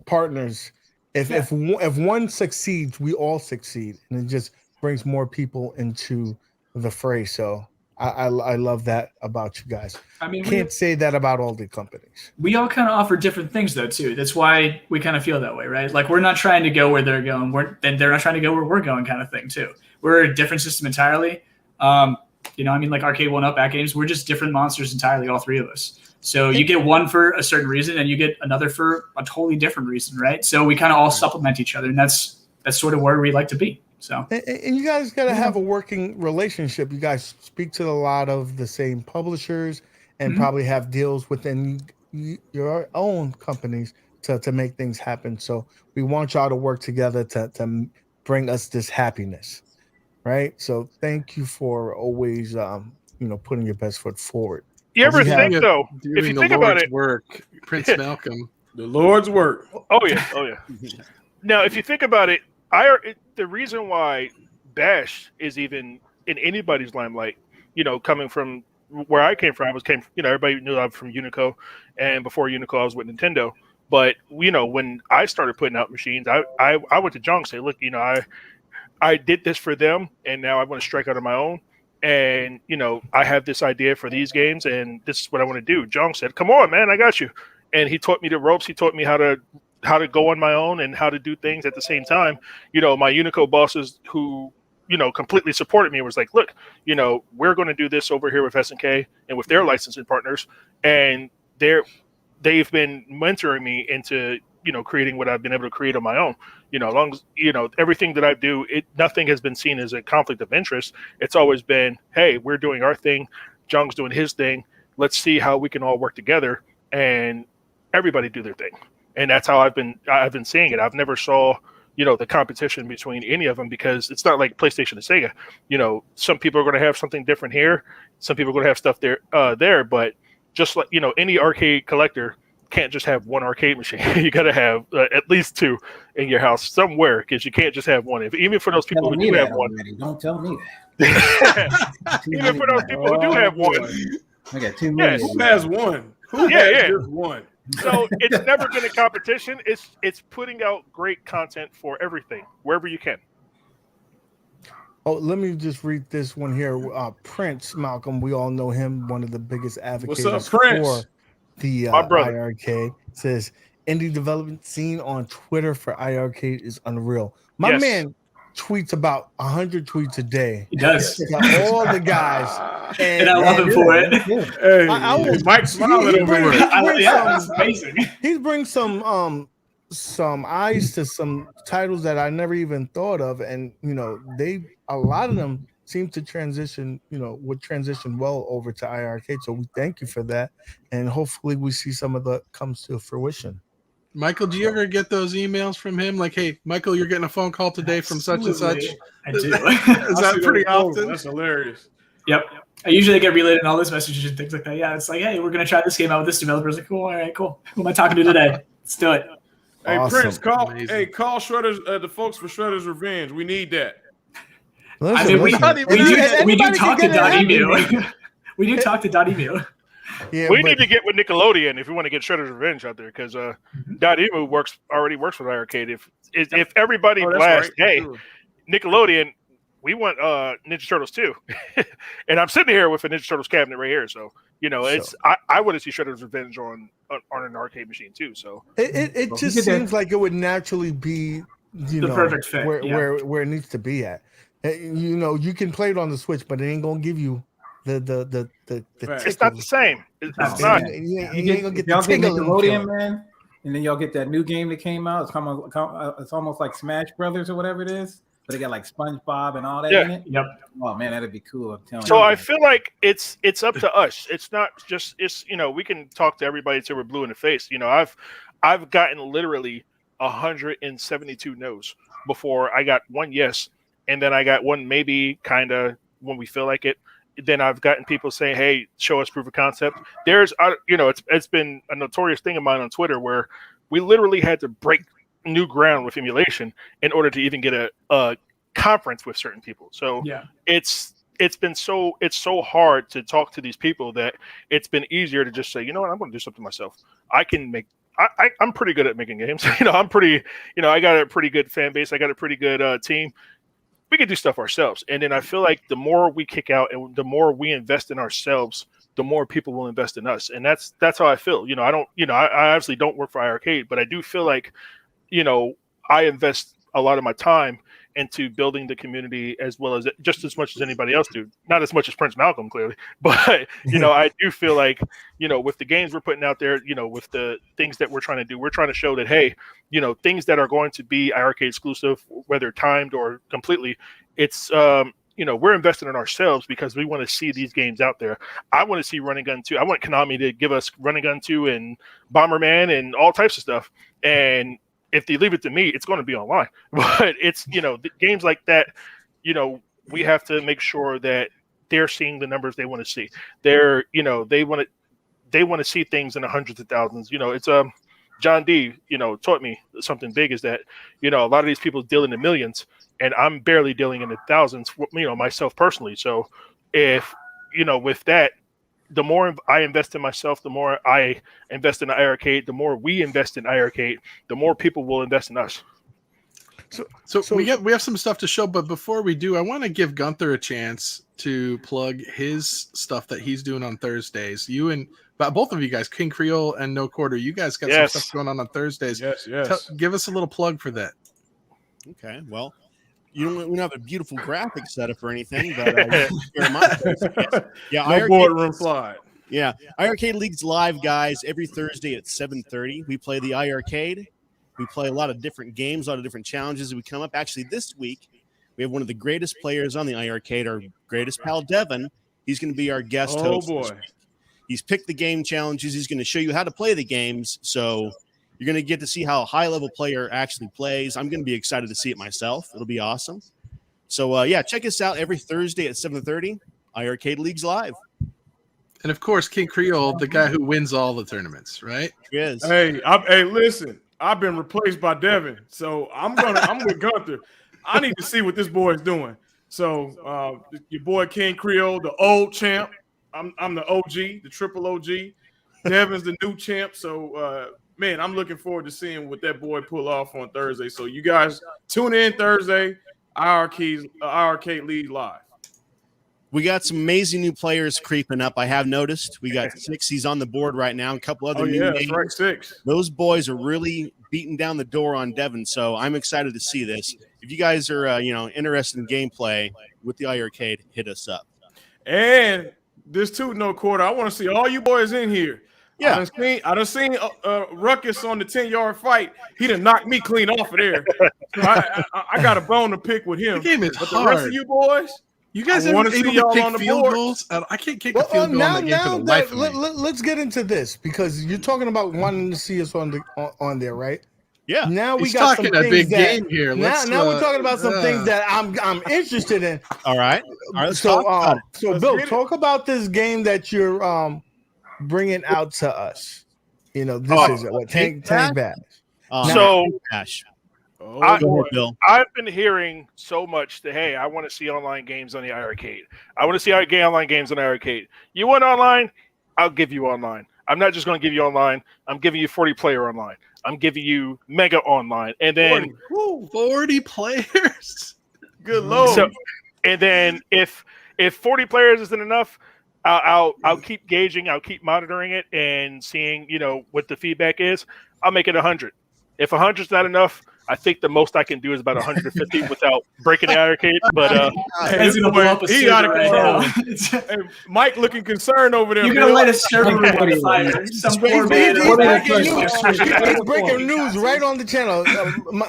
partners. If one succeeds, we all succeed, and it just brings more people into the fray. So I love that about you guys. I mean, can't say that about all the companies. We all kind of offer different things though too. That's why we kind of feel that way, right? Like we're not trying to go where they're going. They're not trying to go where we're going, kind of thing too. We're a different system entirely. Like Arcade 1-Up, Back Games, we're just different monsters entirely, all 3 of us. So you get one for a certain reason, and you get another for a totally different reason, right? So we kind of all supplement each other, and that's sort of where we like to be. So and you guys got to have a working relationship. You guys speak to a lot of the same publishers and probably have deals within your own companies to make things happen. So we want y'all to work together to bring us this happiness, right? So thank you for always, putting your best foot forward. You ever think though, if you think about it, work, Prince Malcolm, the Lord's work. Oh yeah. Now, if you think about it, the reason why Bash is even in anybody's limelight, coming from where I came from, everybody knew I'm from Unico, and before Unico, I was with Nintendo. But when I started putting out machines, I went to John and say, look, I did this for them, and now I want to strike out on my own. And, I have this idea for these games, and this is what I want to do. John said, come on, man, I got you. And he taught me the ropes. He taught me how to go on my own and how to do things at the same time. My Unico bosses who, completely supported me was like, look, we're going to do this over here with SNK and with their licensing partners. And they've been mentoring me into, creating what I've been able to create on my own. As long as, everything that I do, nothing has been seen as a conflict of interest. It's always been, hey, we're doing our thing. Jung's doing his thing. Let's see how we can all work together and everybody do their thing. And that's how I've been seeing it. I've never saw, the competition between any of them, because it's not like PlayStation and Sega. Some people are going to have something different here. Some people are going to have stuff there. But just like, any arcade collector can't just have one arcade machine. You got to have at least 2 in your house somewhere, because you can't just have one. Even for those people who do have one. Don't tell me that. Even for those people who do have one. I got 2 million. Who has one? Who has just one? So it's never been a competition. It's putting out great content for everything, wherever you can. Oh, let me just read this one here. Prince Malcolm, we all know him, one of the biggest advocates for the iiRcade. Says, indie development scene on Twitter for iiRcade is unreal. My man tweets about 100 tweets a day. He does. All the guys. And I love him for it. Hey, Mike's smiling over it. That's amazing. He brings some some eyes to some titles that I never even thought of, and a lot of them seem to transition, would transition well over to iiRcade. So we thank you for that, and hopefully we see some of that comes to fruition. Michael, do you ever get those emails from him? Like, hey, Michael, you're getting a phone call today from such and such. I do. Is that pretty often? That's hilarious. Yep. I usually get relayed in all those messages and things like that. Yeah, it's like, hey, we're going to try this game out with this developer. It's like, cool. All right, cool. Who am I talking to today? Let's do it. Hey, Awesome. Prince, call Amazing. call Shredder's the folks for Shredder's Revenge. We need that. I mean, we do talk to .emu. We do talk to .emu. Yeah, We need to get with Nickelodeon if we want to get Shredder's Revenge out there, because .emu already works with iiRcade. If everybody blasts, right. hey, Sure. Nickelodeon, we want Ninja Turtles too. And I'm sitting here with a Ninja Turtles cabinet right here, so it's I want to see Shredder's Revenge on an arcade machine too. So it just seems like it would naturally be The perfect fit, where it needs to be at. You can play it on the Switch, but it ain't gonna give you the it's not the same. It's It's not. You ain't gonna get Y'all the get tingling Nickelodeon, feeling. man, and then y'all get that new game that came out. It's almost like Smash Brothers or whatever it is, but they got like SpongeBob and all that in it. Yep. Oh man, that'd be cool. I'm telling So you. I feel like it's up to us. It's not just we can talk to everybody until we're blue in the face. I've gotten literally 172 no's before I got one yes, and then I got one maybe, kind of, when we feel like it. Then I've gotten people saying, "Hey, show us proof of concept." There's it's been a notorious thing of mine on Twitter where we literally had to break new ground with emulation in order to even get a conference with certain people. So Yeah. it's so hard to talk to these people that it's been easier to just say, you know what, I'm going to do something myself. I'm pretty good at making games. I'm pretty, I got a pretty good fan base. I got a pretty good team. We can do stuff ourselves. And then I feel like the more we kick out and the more we invest in ourselves, the more people will invest in us. And that's how I feel. I obviously don't work for iiRcade, but I do feel like, I invest a lot of my time into building the community as well as just as much as anybody else do. Not as much as Prince Malcolm, clearly, but I do feel like with the games we're putting out there, with the things that we're trying to do, we're trying to show that, hey, things that are going to be iiRcade exclusive, whether timed or completely, it's we're investing in ourselves because we want to see these games out there. I want to see Running Gun 2. I want Konami to give us Running Gun 2 and Bomberman and all types of stuff. And if they leave it to me, it's going to be online. But it's, the games like that, we have to make sure that they're seeing the numbers they want to see. They're, they want to see things in the hundreds of thousands. It's John D, taught me something big, is that, a lot of these people deal in the millions, and I'm barely dealing in the thousands, myself personally. So if, with that, the more I invest in myself, the more I invest in iiRcade, the more we invest in iiRcade, the more people will invest in us. So we have some stuff to show, but before we do, I want to give Gunther a chance to plug his stuff that he's doing on Thursdays. You and both of you guys, King Creole and No Quarter, you guys got some stuff going on Thursdays. Yes. Give us a little plug for that. Okay, well, we don't have a beautiful graphic setup or anything, but yeah, No boardroom slide. Yeah, iiRcade League's live, guys, every Thursday at 7:30. We play the iiRcade. We play a lot of different games, a lot of different challenges that we come up. Actually, this week, we have one of the greatest players on the iiRcade, our greatest pal, Devin. He's going to be our guest host. Oh, this boy. week. He's picked the game challenges. He's going to show you how to play the games. So you're going to get to see how a high-level player actually plays. I'm going to be excited to see it myself. It'll be awesome. So, check us out every Thursday at 7:30. iiRcade League's live. And of course, King Creole, the guy who wins all the tournaments, right? He is. Hey, listen. I've been replaced by Devin, so I'm with Gunther. I need to see what this boy is doing. So, your boy King Creole, the old champ. I'm the OG, the triple OG. Devin's the new champ. So, man, I'm looking forward to seeing what that boy pull off on Thursday. So, you guys tune in Thursday. iiRcade League live. We got some amazing new players creeping up. I have noticed. We got 6. He's on the board right now. A couple other new names. That's right, 6. Those boys are really beating down the door on Devin. So I'm excited to see this. If you guys are, interested in gameplay with the iiRcade, hit us up. And this too, No Quarter. I want to see all you boys in here. Yeah. I done seen Ruckus on the 10-yard fight. He done knocked me clean off of there. So I got a bone to pick with him. The game is but hard. The rest of you boys, You guys I wanna are see able y'all to on kick the field board. goals. I can't kick a field goal now, in that game for now the that life of me. let's get into this because you're talking about wanting to see us on there, right? Yeah. Now we He's got talking some a things big that, game here. Now we're talking about some things that I'm interested in. All right. Let's talk about it. So Bill, talk about this game that you're bringing out to us. You know, this is what Tank Bash. So Bash. Oh, I- Go boy. ahead, Bill. I've been hearing so much that, hey, I want to see online games on the iArcade. I want to see online games on the iArcade. You want online? I'll give you online. I'm not just going to give you online. I'm giving you 40 player online. I'm giving you mega online. And then 40 players. Good Lord. so, and then if 40 players isn't enough, I'll keep gauging, I'll keep monitoring it and seeing, what the feedback is. I'll make it 100. If 100 is not enough, I think the most I can do is about 150 without breaking the arcade. But It's gonna blow up a he out server of right control. now. Hey, Mike looking concerned over there. You're gonna Bill. light a server room on fire. Some poor man. He's breaking news right on the channel.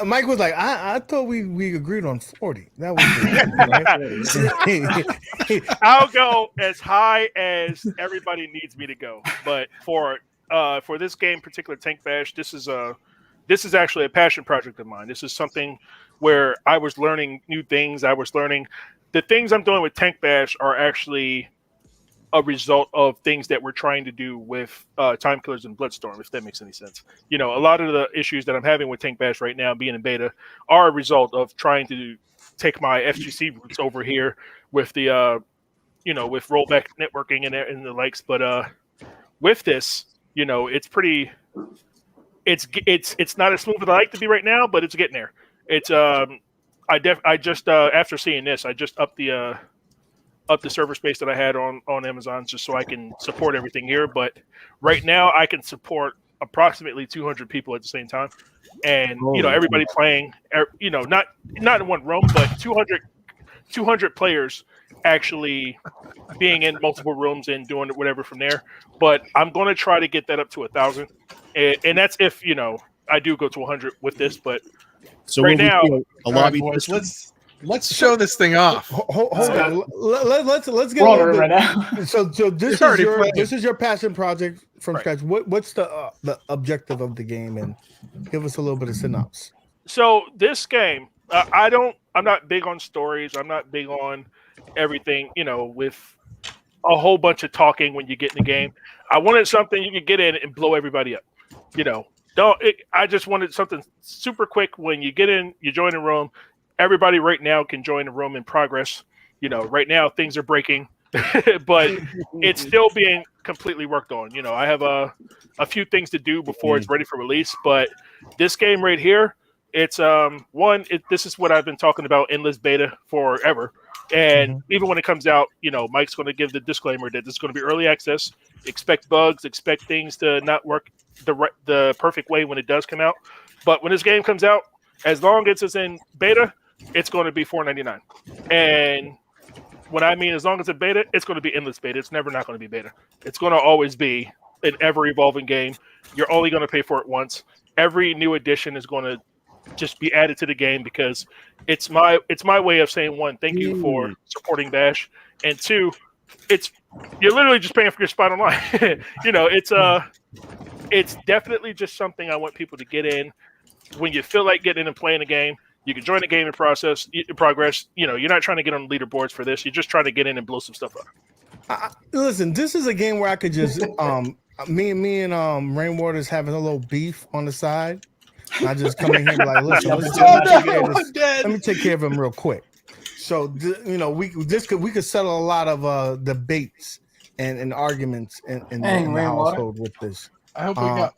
Mike was like, I thought we agreed on 40. That was right? I'll go as high as everybody needs me to go. But for this game, particular Tank Bash, this is actually a passion project of mine. This is something where I was learning new things. I was learning the things I'm doing with Tank Bash are actually a result of things that we're trying to do with Time Killers and Bloodstorm, if that makes any sense. A lot of the issues that I'm having with Tank Bash right now, being in beta, are a result of trying to take my FGC roots over here with the, with rollback networking and the likes. But with this, it's pretty. It's not as smooth as I like to be right now, but it's getting there. It's I just after seeing this, I just upped the server space that I had on Amazon just so I can support everything here. But right now I can support approximately 200 people at the same time, and everybody playing. Not in one room, but 200 players actually being in multiple rooms and doing whatever from there. But I'm going to try to get that up to 1,000. And that's if I do go to 100 with this, but So right will we now, see a lobby. Boys, let's show this thing off. Hold on. Let's get We're a on little it bit. right now. So this already is your playing. this is your passion project from Right. scratch. What's the objective of the game, and give us a little bit of synopsis. so this game, I'm not big on stories. I'm not big on everything, with a whole bunch of talking when you get in the game. I wanted something you could get in and blow everybody up. I just wanted something super quick. When you get in, you join a room. Everybody right now can join a room in progress. Right now things are breaking, but it's still being completely worked on. I have a few things to do before it's ready for release. But this game right here, it's this is what I've been talking about, endless beta forever. And even when it comes out, Mike's going to give the disclaimer that this is going to be early access. Expect bugs, expect things to not work the perfect way when it does come out. But when this game comes out, as long as it's in beta, it's going to be $4.99. And when I mean as long as it's beta, it's going to be endless beta. It's never not going to be beta. It's going to always be an ever-evolving game. You're only going to pay for it once. Every new edition is going to just be added to the game because it's my way of saying, one, thank you for supporting Bash, and two, you're literally just paying for your spot online. It's definitely just something I want people to get in. When you feel like getting in and playing a game, you can join the game in progress. You're not trying to get on leaderboards for this. You're just trying to get in and blow some stuff up. Listen, this is a game where I could just me and Rainwater's having a little beef on the side. I just come in here and be like, listen, let me take care of him real quick. So we could settle a lot of debates and arguments in the household with this. I hope we got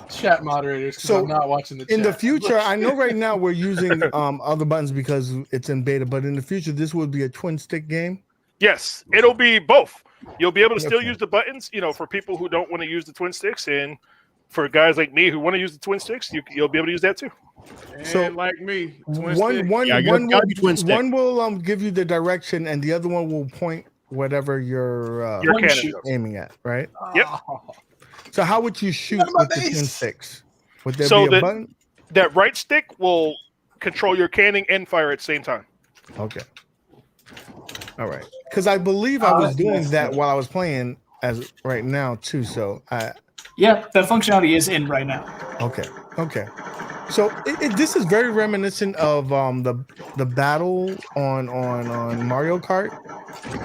chat moderators because so I'm not watching the chat. In the future, I know right now we're using other buttons because it's in beta, but in the future, this would be a twin stick game. Yes, it'll be both. You'll be able to still use the buttons, for people who don't want to use the twin sticks, and for guys like me who want to use the twin sticks, you'll be able to use that too. And So, like me, One will give you the direction, and the other one will point whatever you're Your cannon. aiming at, right? Yep. So how would you shoot Out of my with the base. twin sticks? Would there So be a button? That right stick will control your canning and fire at the same time. Okay. All right. Because I believe I was that's doing messed that up. while I was playing as right now too. So Yeah, the functionality is in right now. okay. So this is very reminiscent of the battle on Mario Kart,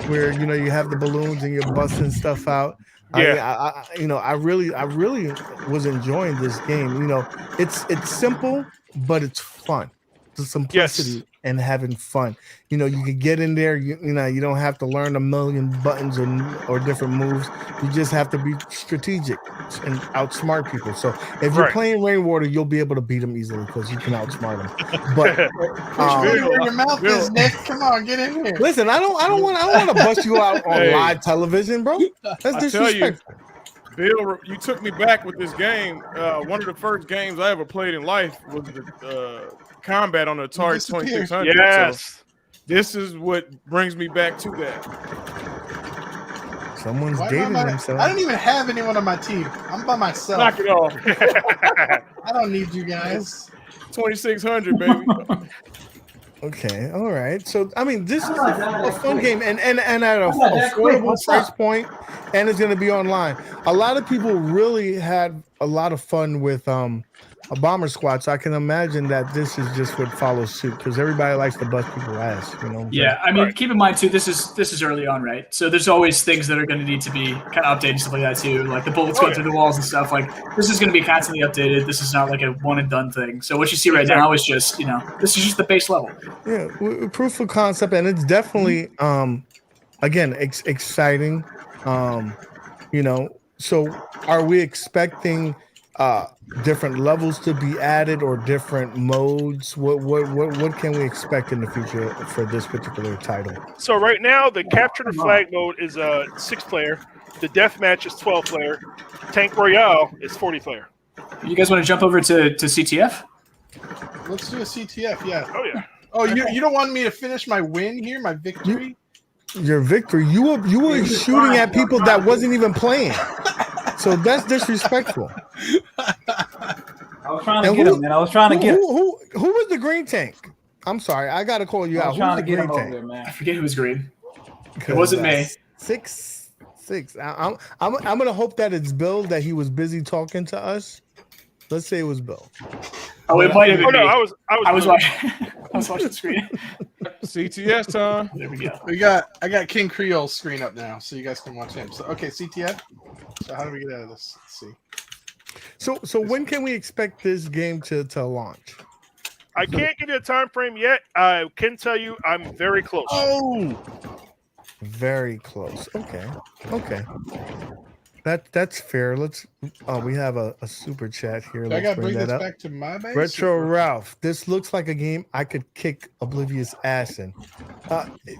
where you have the balloons and you're busting stuff out. Yeah. I really was enjoying this game. It's simple, but it's fun. The simplicity and having fun. You can get in there. You don't have to learn a million buttons or different moves. You just have to be strategic and outsmart people. So if you're playing Rainwater, you'll be able to beat them easily because you can outsmart them. But where your mouth is, Nick. Come on, get in here. listen, I don't want to bust you out on live television, bro. That's disrespectful. Bill, you took me back with this game. One of the first games I ever played in life was the combat on the Atari 2600. Yes. So this is what brings me back to that. Someone's dating themselves. I don't even have anyone on my team. I'm by myself. Knock it off. I don't need you guys. 2600, baby. Okay, all right. So I mean, this is a fun game, and at an affordable price point, and it's going to be online. A lot of people really had a lot of fun with a bomber squad. So I can imagine that this is just what follows suit because everybody likes to bust people's ass. Yeah, I mean, keep in mind too, this is early on, right? So there's always things that are going to need to be kind of updated and stuff like that too. Like the bullets go through the walls and stuff. Like this is going to be constantly updated. This is not like a one and done thing. So what you see right now is just this is just the base level. Yeah, proof of concept, and it's definitely again exciting. So are we expecting different levels to be added or different modes? What can we expect in the future for this particular title? So right now, the capture the flag mode is 6-player. The deathmatch is 12-player. Tank Royale is 40-player. You guys want to jump over to CTF? Let's do a CTF. Yeah. Oh yeah. Oh, you don't want me to finish my win here, my victory? Your victory. You were shooting at people that wasn't even playing. So that's disrespectful. I was trying to get him, man. I was trying to get him. Who was the green tank? I'm sorry, I gotta call you I out. was trying to Who's the get him green over there, tank? man. I forget who was green. It wasn't me. 6. I'm gonna hope that it's Bill, that he was busy talking to us. Let's say it was Bill. Oh, it might have been Oh no, me. I was watching. I was watching the screen. CTS time. There we go. I got King Creole's screen up now, so you guys can watch him. So okay, CTF. So how do we get out of this? Let's see. So when can we expect this game to launch? I can't give you a time frame yet. I can tell you I'm very close. Oh, very close. Okay. That's fair. Let's. We have a super chat here. I Let's got to bring bring that this up. back to my base. Retro Ralph. This looks like a game I could kick Oblivion's ass in.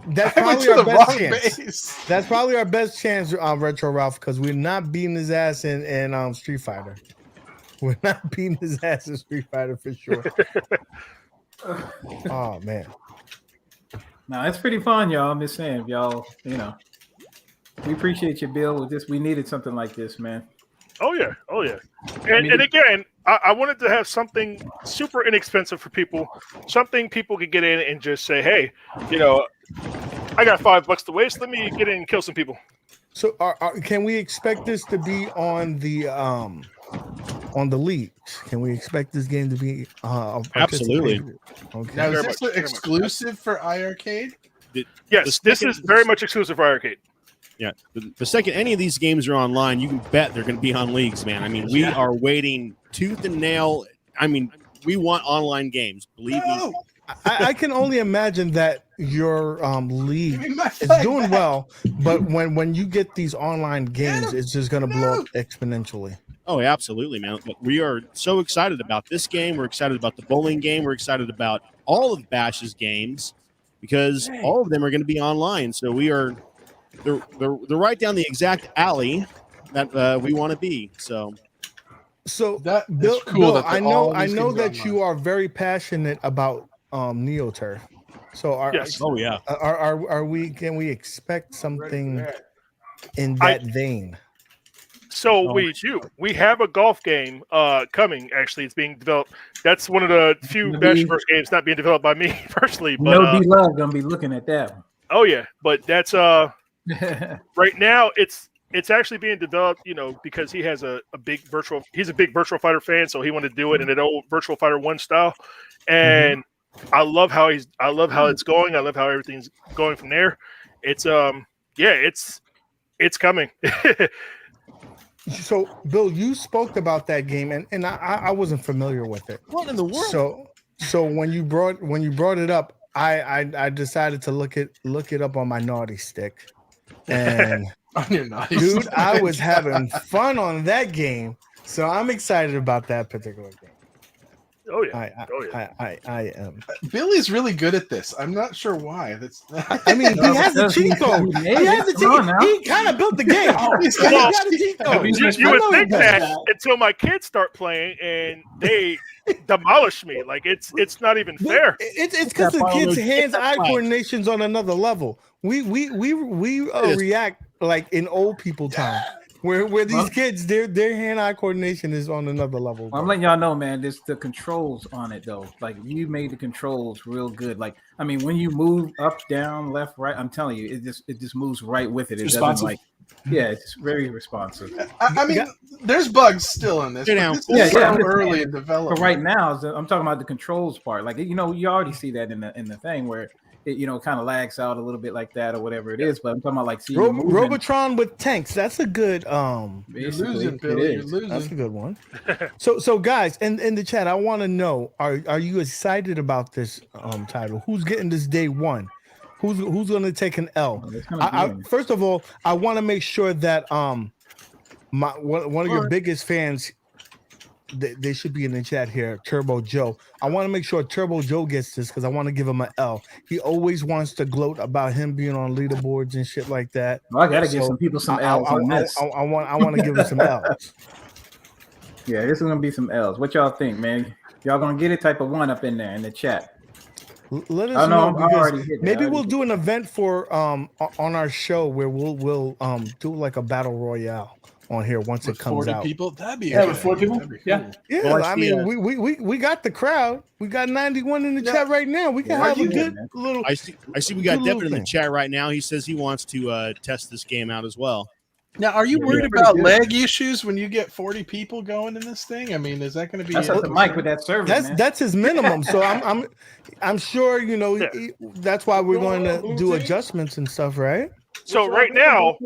That's I went probably to our the best wrong chance. base. That's probably our best chance, Retro Ralph, because we're not beating his ass in Street Fighter. We're not beating his ass in Street Fighter for sure. Oh man. No, it's pretty fun, y'all. I'm just saying, y'all, we appreciate you, Bill. We needed something like this, man. Oh yeah. And again, I wanted to have something super inexpensive for people, something people could get in and just say, hey, I got $5 to waste. Let me get in and kill some people. So, can we expect this to be on the leagues? Can we expect this game to be Absolutely. Okay. Now, is Very this much. exclusive for iArcade? Yes, this is very much exclusive for iArcade. Yeah, the second any of these games are online, you can bet they're going to be on leagues, man. I mean, we are waiting tooth and nail. I mean, we want online games. Believe me. I can only imagine that your league is doing well, but when you get these online games, it's just going to blow up exponentially. Oh, absolutely, man. But we are so excited about this game. We're excited about the bowling game. We're excited about all of Bash's games because all of them are going to be online. So we are they're right down the exact alley that we want to be. So That is Bill, cool. that I all know these that games are you online. are very passionate about NeoTurf. So Yes. oh yeah. Can we expect something in that vein? So we do. We have a golf game coming. Actually, it's being developed. That's one of the few Bashverse games not being developed by me personally. But D-Love gonna be looking at that one. Oh yeah, but that's right now it's actually being developed, because he has a big he's a big Virtual Fighter fan, so he wanted to do it in an old Virtual Fighter 1 style. And I love how it's going. I love how everything's going from there. It's it's coming. So, Bill, you spoke about that game, and I wasn't familiar with it. What in the world? So when you brought it up, I decided to look it up on my naughty stick, and On your naughty dude, stick. I was having fun on that game. So I'm excited about that particular game. Oh yeah. I am. Billy's really good at this. I'm not sure why. I mean, he has the cheat code. He has the cheat code. He kind of built the game. He got a cheat code. You would think that until my kids start playing and they demolish me. Like it's not even fair. It's because the kids' hands-eye coordination's on another level. We react like in old people time. Where these kids, their hand-eye coordination is on another level. I'm letting y'all know, man. There's the controls on it though. Like you made the controls real good. Like I mean, when you move up, down, left, right, I'm telling you, it just moves right with it. It doesn't it's very responsive. I mean, there's bugs still in this. This is so early in development. But right now, I'm talking about the controls part. Like you already see that in the thing where it kind of lags out a little bit like that or whatever it is. But I'm talking about like Robotron with tanks. That's a good You're losing, Billy. You're losing. That's a good one. So guys, in the chat, I want to know: Are you excited about this title? Who's getting this day one? Who's going to take an L? First of all, I want to make sure that one of your biggest fans. They should be in the chat here, Turbo Joe. I want to make sure Turbo Joe gets this because I want to give him an L. He always wants to gloat about him being on leaderboards and shit like that. Well, I gotta give some people some L's on this. I want to give him some L's. Yeah, this is gonna be some L's. What y'all think, man? Y'all gonna get it? Type of one up in there in the chat. Let us know. Maybe we'll do an event for on our show where we'll do like a battle royale on here once it comes 40 out. people, that'd be with 4 people. Yeah. Well, I mean, we got the crowd. We got 91 in the chat right now. We can have a good little. I see. We got Devin in the chat right now. He says he wants to test this game out as well. Now, are you worried about lag issues when you get 40 people going in this thing? I mean, is that going to be? That's up to Mike with that server. That's his minimum. So I'm sure that's why we're going to do adjustments and stuff, right? So right now,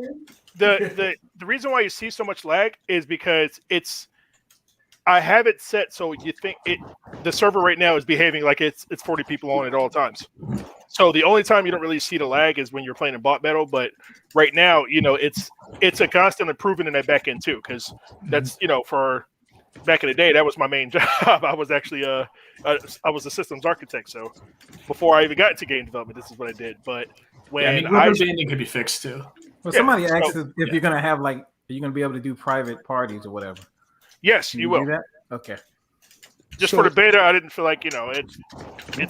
the reason why you see so much lag is because I have it set so you think the server right now is behaving like it's 40 people on at all times. So the only time you don't really see the lag is when you're playing a bot battle. But right now, it's a constant improvement in that back end too, because that's for back in the day that was my main job. I was actually I was a systems architect. So before I even got into game development, this is what I did. But when banding could be fixed too. Well, somebody asked if you're gonna have are you gonna be able to do private parties or whatever? Yes, you will. Do that? Okay. Just for the beta, I didn't feel like it's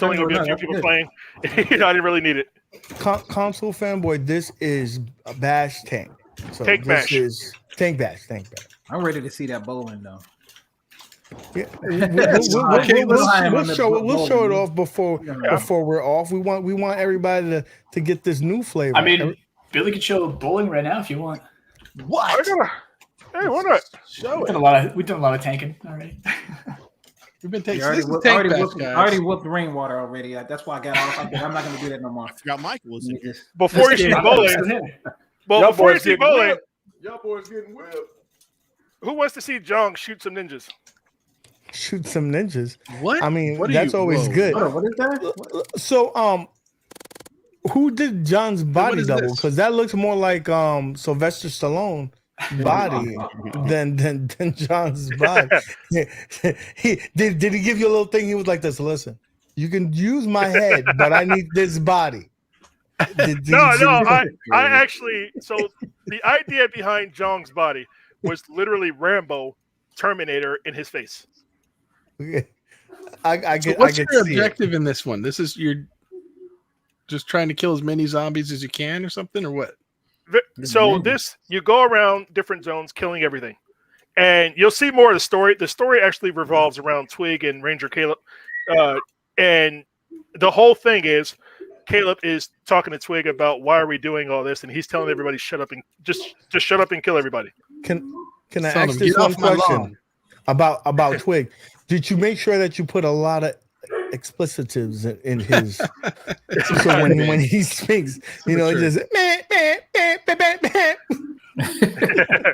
only gonna be a few people playing. I didn't really need it. Console fanboy, this is a Bash Tank. So Tank this Bash. is Tank Bash. I'm ready to see that bowling though. Yeah, we'll show it off before we're off. We want everybody to get this new flavor. I mean, Billy could show bowling right now if you want. What? Hey, why not? Show We've it. done a lot of tanking already. We've been taking. I already whooped Rainwater already. That's why I got off. I'm not going to do that no more. I forgot Michael was in here. Before you see bowling, before you see bowling, y'all boys getting whipped. who wants to see Jong shoot some ninjas? Shoot some ninjas. What? I mean, that's always good. What is that? So, who did John's body double? this? Because that looks more like Sylvester Stallone body than John's body. Did he give you a little thing? He was like this. Listen, you can use my head, but I need this body. I actually. So the idea behind Jong's body was literally Rambo, Terminator in his face. What's your objective in this one? You're just trying to kill as many zombies as you can, or something, or what? So this, you go around different zones, killing everything, and you'll see more of the story. The story actually revolves around Twig and Ranger Caleb, and the whole thing is Caleb is talking to Twig about why are we doing all this, and he's telling everybody shut up and just shut up and kill everybody. Can I Son ask of, this get one off my question lawn. about Twig? Did you make sure that you put a lot of explicitives in his so when he speaks, you know, it just meh, meh, meh, meh, meh, meh.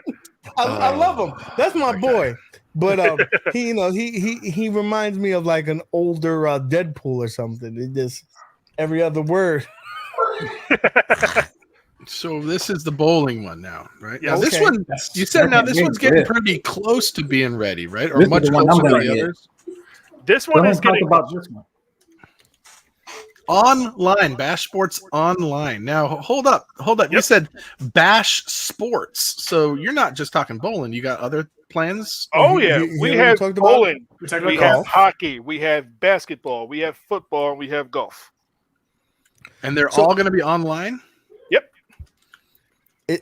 I love him. That's my boy. But he, you know, he reminds me of like an older Deadpool or something. It just every other word. So this is the bowling one now, right? Yeah, Now this okay. one, you said now this one's getting pretty close to being ready, right? Or This is much the one closer I'm to gonna the get. others. This Go one ahead is and talk getting about this one. Online, Bash Sports Online. Now hold up. You Yep. said Bash Sports, so you're not just talking bowling. You got other plans? Oh He- yeah, he we already have talked about- bowling, We're talking we about have golf. hockey, we have basketball, we have football, and we have golf. And they're So- all going to be online.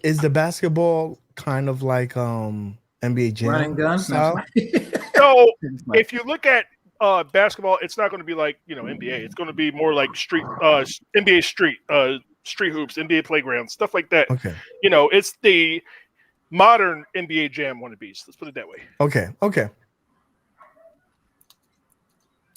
Is the basketball kind of like NBA Jam Running gun. style? So if you look at basketball, it's not going to be like NBA. It's going to be more like street NBA street hoops, NBA playgrounds, stuff like that. Okay. It's the modern NBA Jam wannabes. Let's put it that way. Okay.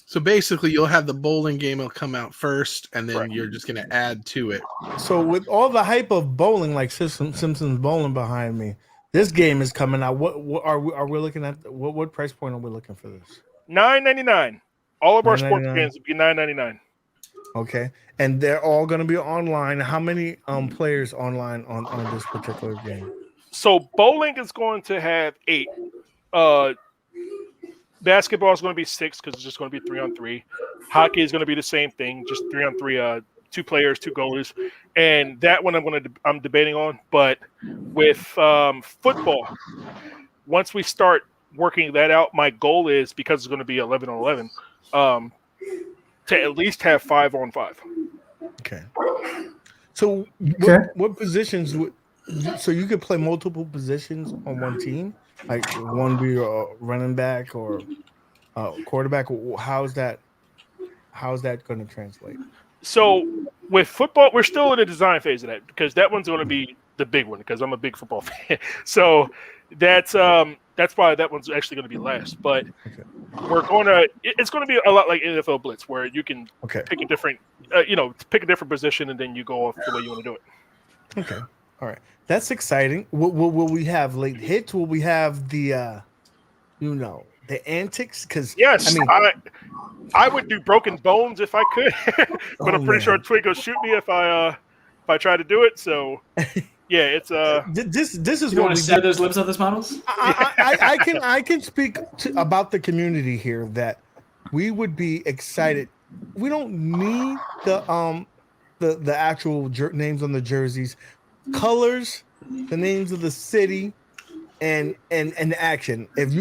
So basically, you'll have the bowling game will come out first, and then Correct. you're just going to add to it. So with all the hype of bowling, like Simpsons bowling behind me, this game is coming out. What are we looking at? What price point are we looking for this? $9.99. All of our sports $9.99. games will be $9.99. Okay, and they're all going to be online. How many players online on this particular game? So bowling is going to have 8. Basketball is going to be 6 because it's just going to be 3-on-3. Hockey is going to be the same thing, just 3-on-3. 2 players, 2 goalies, and that one I'm debating on. But with football, once we start working that out, my goal is, because it's going to be 11-on-11, to at least have 5-on-5. Okay. So what positions would? So you could play multiple positions on one team, like one be a running back or quarterback. How's that going to translate? So with football, we're still in the design phase of that because that one's going to be the big one because I'm a big football fan. So that's why that one's actually going to be last. But it's going to be a lot like NFL Blitz where you can pick a different position and then you go off the way you want to do it. Okay. All right. That's exciting. Will we have late hits? Will we have the the antics? Because yes, I mean, I would do broken bones if I could, but I'm pretty sure Twig will shoot me if I try to do it. So yeah, it's this is You what want to we set do. those lips on those models? I can speak about the community here that we would be excited. We don't need the actual names on the jerseys, colors, the names of the city, and action. If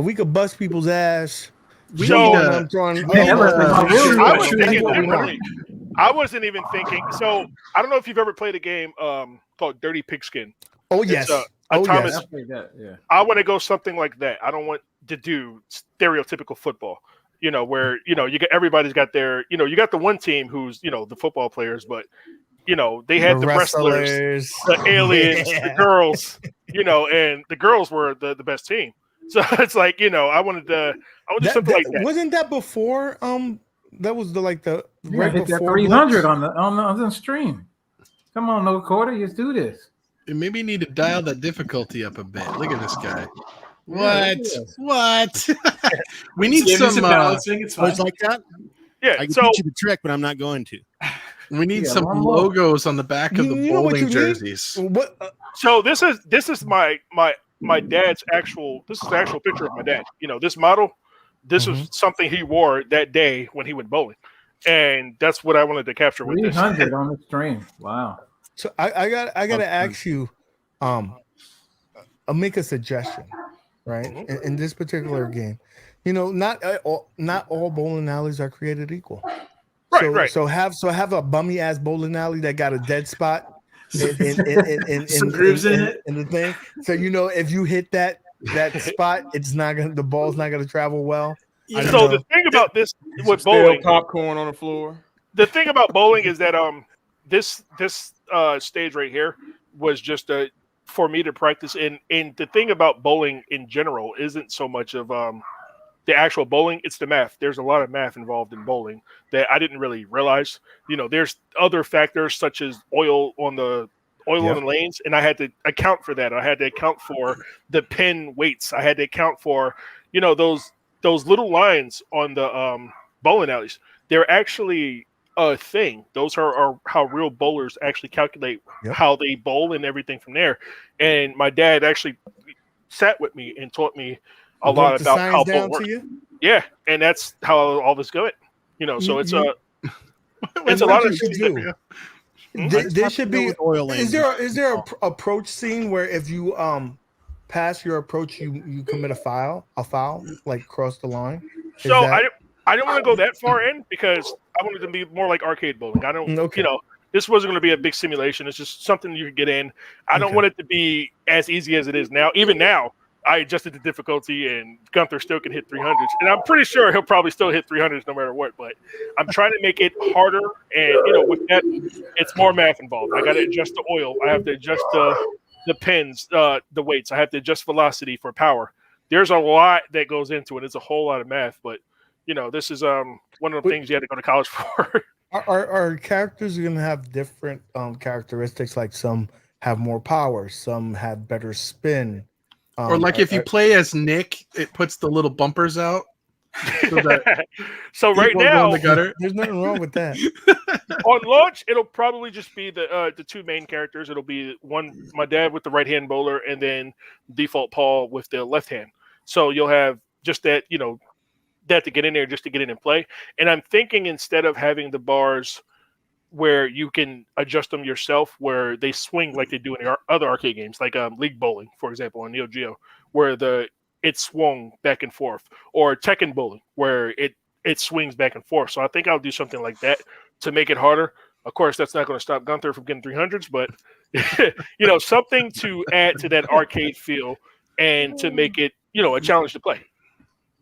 we could bust people's ass. We So- need I'm throwing. I was thinking differently. I wasn't even thinking. So I don't know if you've ever played a game called Dirty Pigskin. Oh yes. Thomas. Yes. I played that, yeah. I want to go something like that. I don't want to do stereotypical football. Where you got everybody's got their. You got the one team who's the football players, but they had the wrestlers, the aliens, the girls. And the girls were the best team. So it's like I wanted something like that. Wasn't that before? That was the Right hit that 300 on the stream. Come on, no quarter, let's do this. Maybe you need to dial the difficulty up a bit. Look at this guy. What? We need some. balancing. It's fine. It's like that. Yeah. I can So teach you the trick, but I'm not going to. We need Yeah, some one more. logos on the back of the You know what you bowling need? jerseys. What? so this is my dad's actual. This is the actual picture of my dad. This model. This was something he wore that day when he went bowling, and that's what I wanted to capture with this. 300 on the stream. Wow. So I got to ask you, I'll make a suggestion, right? In this particular game, not all bowling alleys are created equal. Right. So have a bummy ass bowling alley that got a dead spot, Some grooves in it. in the thing. So if you hit that spot, the ball's not gonna travel well. So the thing about this with Stale bowling, popcorn on the floor. the thing about bowling is that this stage right here was just for me to practice. And the thing about bowling in general isn't so much of the actual bowling, it's the math. There's a lot of math involved in bowling that I didn't really realize. There's other factors such as oil on the lanes, and I had to account for that. I had to account for the pin weights. I had to account for those little lines on the bowling alleys. They're actually a thing. Those are how real bowlers actually calculate how they bowl and everything from there. And my dad actually sat with me and taught me a lot about how bowl works. Yeah, and that's how all this goes. So it's it's a lot of shit do. There should be oil. Is there a approach scene where if you pass your approach, you commit a foul, like cross the line? I didn't want to go that far in because I wanted to be more like arcade bowling. I don't, this wasn't going to be a big simulation. It's just something you could get in. I don't want it to be as easy as it is now. Even now, I adjusted the difficulty, and Gunther still can hit 300s. And I'm pretty sure he'll probably still hit 300s no matter what. But I'm trying to make it harder. And, with that, it's more math involved. I got to adjust the oil. I have to adjust the pins, the weights. I have to adjust velocity for power. There's a lot that goes into it. It's a whole lot of math. But, this is one of the things you had to go to college for. Are characters going to have different characteristics? Like some have more power, some have better spin. Or like if you play as Nick, it puts the little bumpers out. So right now, the gutter. There's nothing wrong with that. On launch, it'll probably just be the two main characters. It'll be my dad with the right hand bowler, and then default Paul with the left hand. So you'll have just that, that to get in there, just to get in and play. And I'm thinking instead of having the bars where you can adjust them yourself, where they swing like they do in other arcade games, like League Bowling, for example, on Neo Geo, where it swung back and forth, or Tekken Bowling, where it swings back and forth. So I think I'll do something like that to make it harder. Of course, that's not going to stop Gunther from getting 300s, but something to add to that arcade feel and to make it a challenge to play.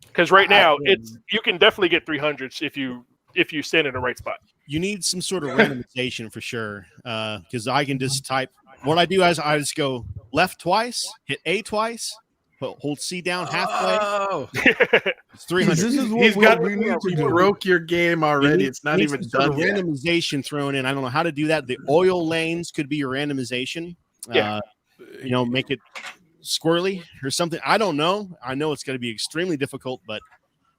Because right now, you can definitely get 300s if you stand in the right spot. You need some sort of randomization for sure, because I can just type. What I do is I just go left twice, hit A twice, hold C down halfway. Oh. It's 300. This is what we need to do. Broke your game already. It's not even done yet. Randomization thrown in. I don't know how to do that. The oil lanes could be your randomization. Yeah. Make it squirrely or something. I don't know. I know it's going to be extremely difficult, but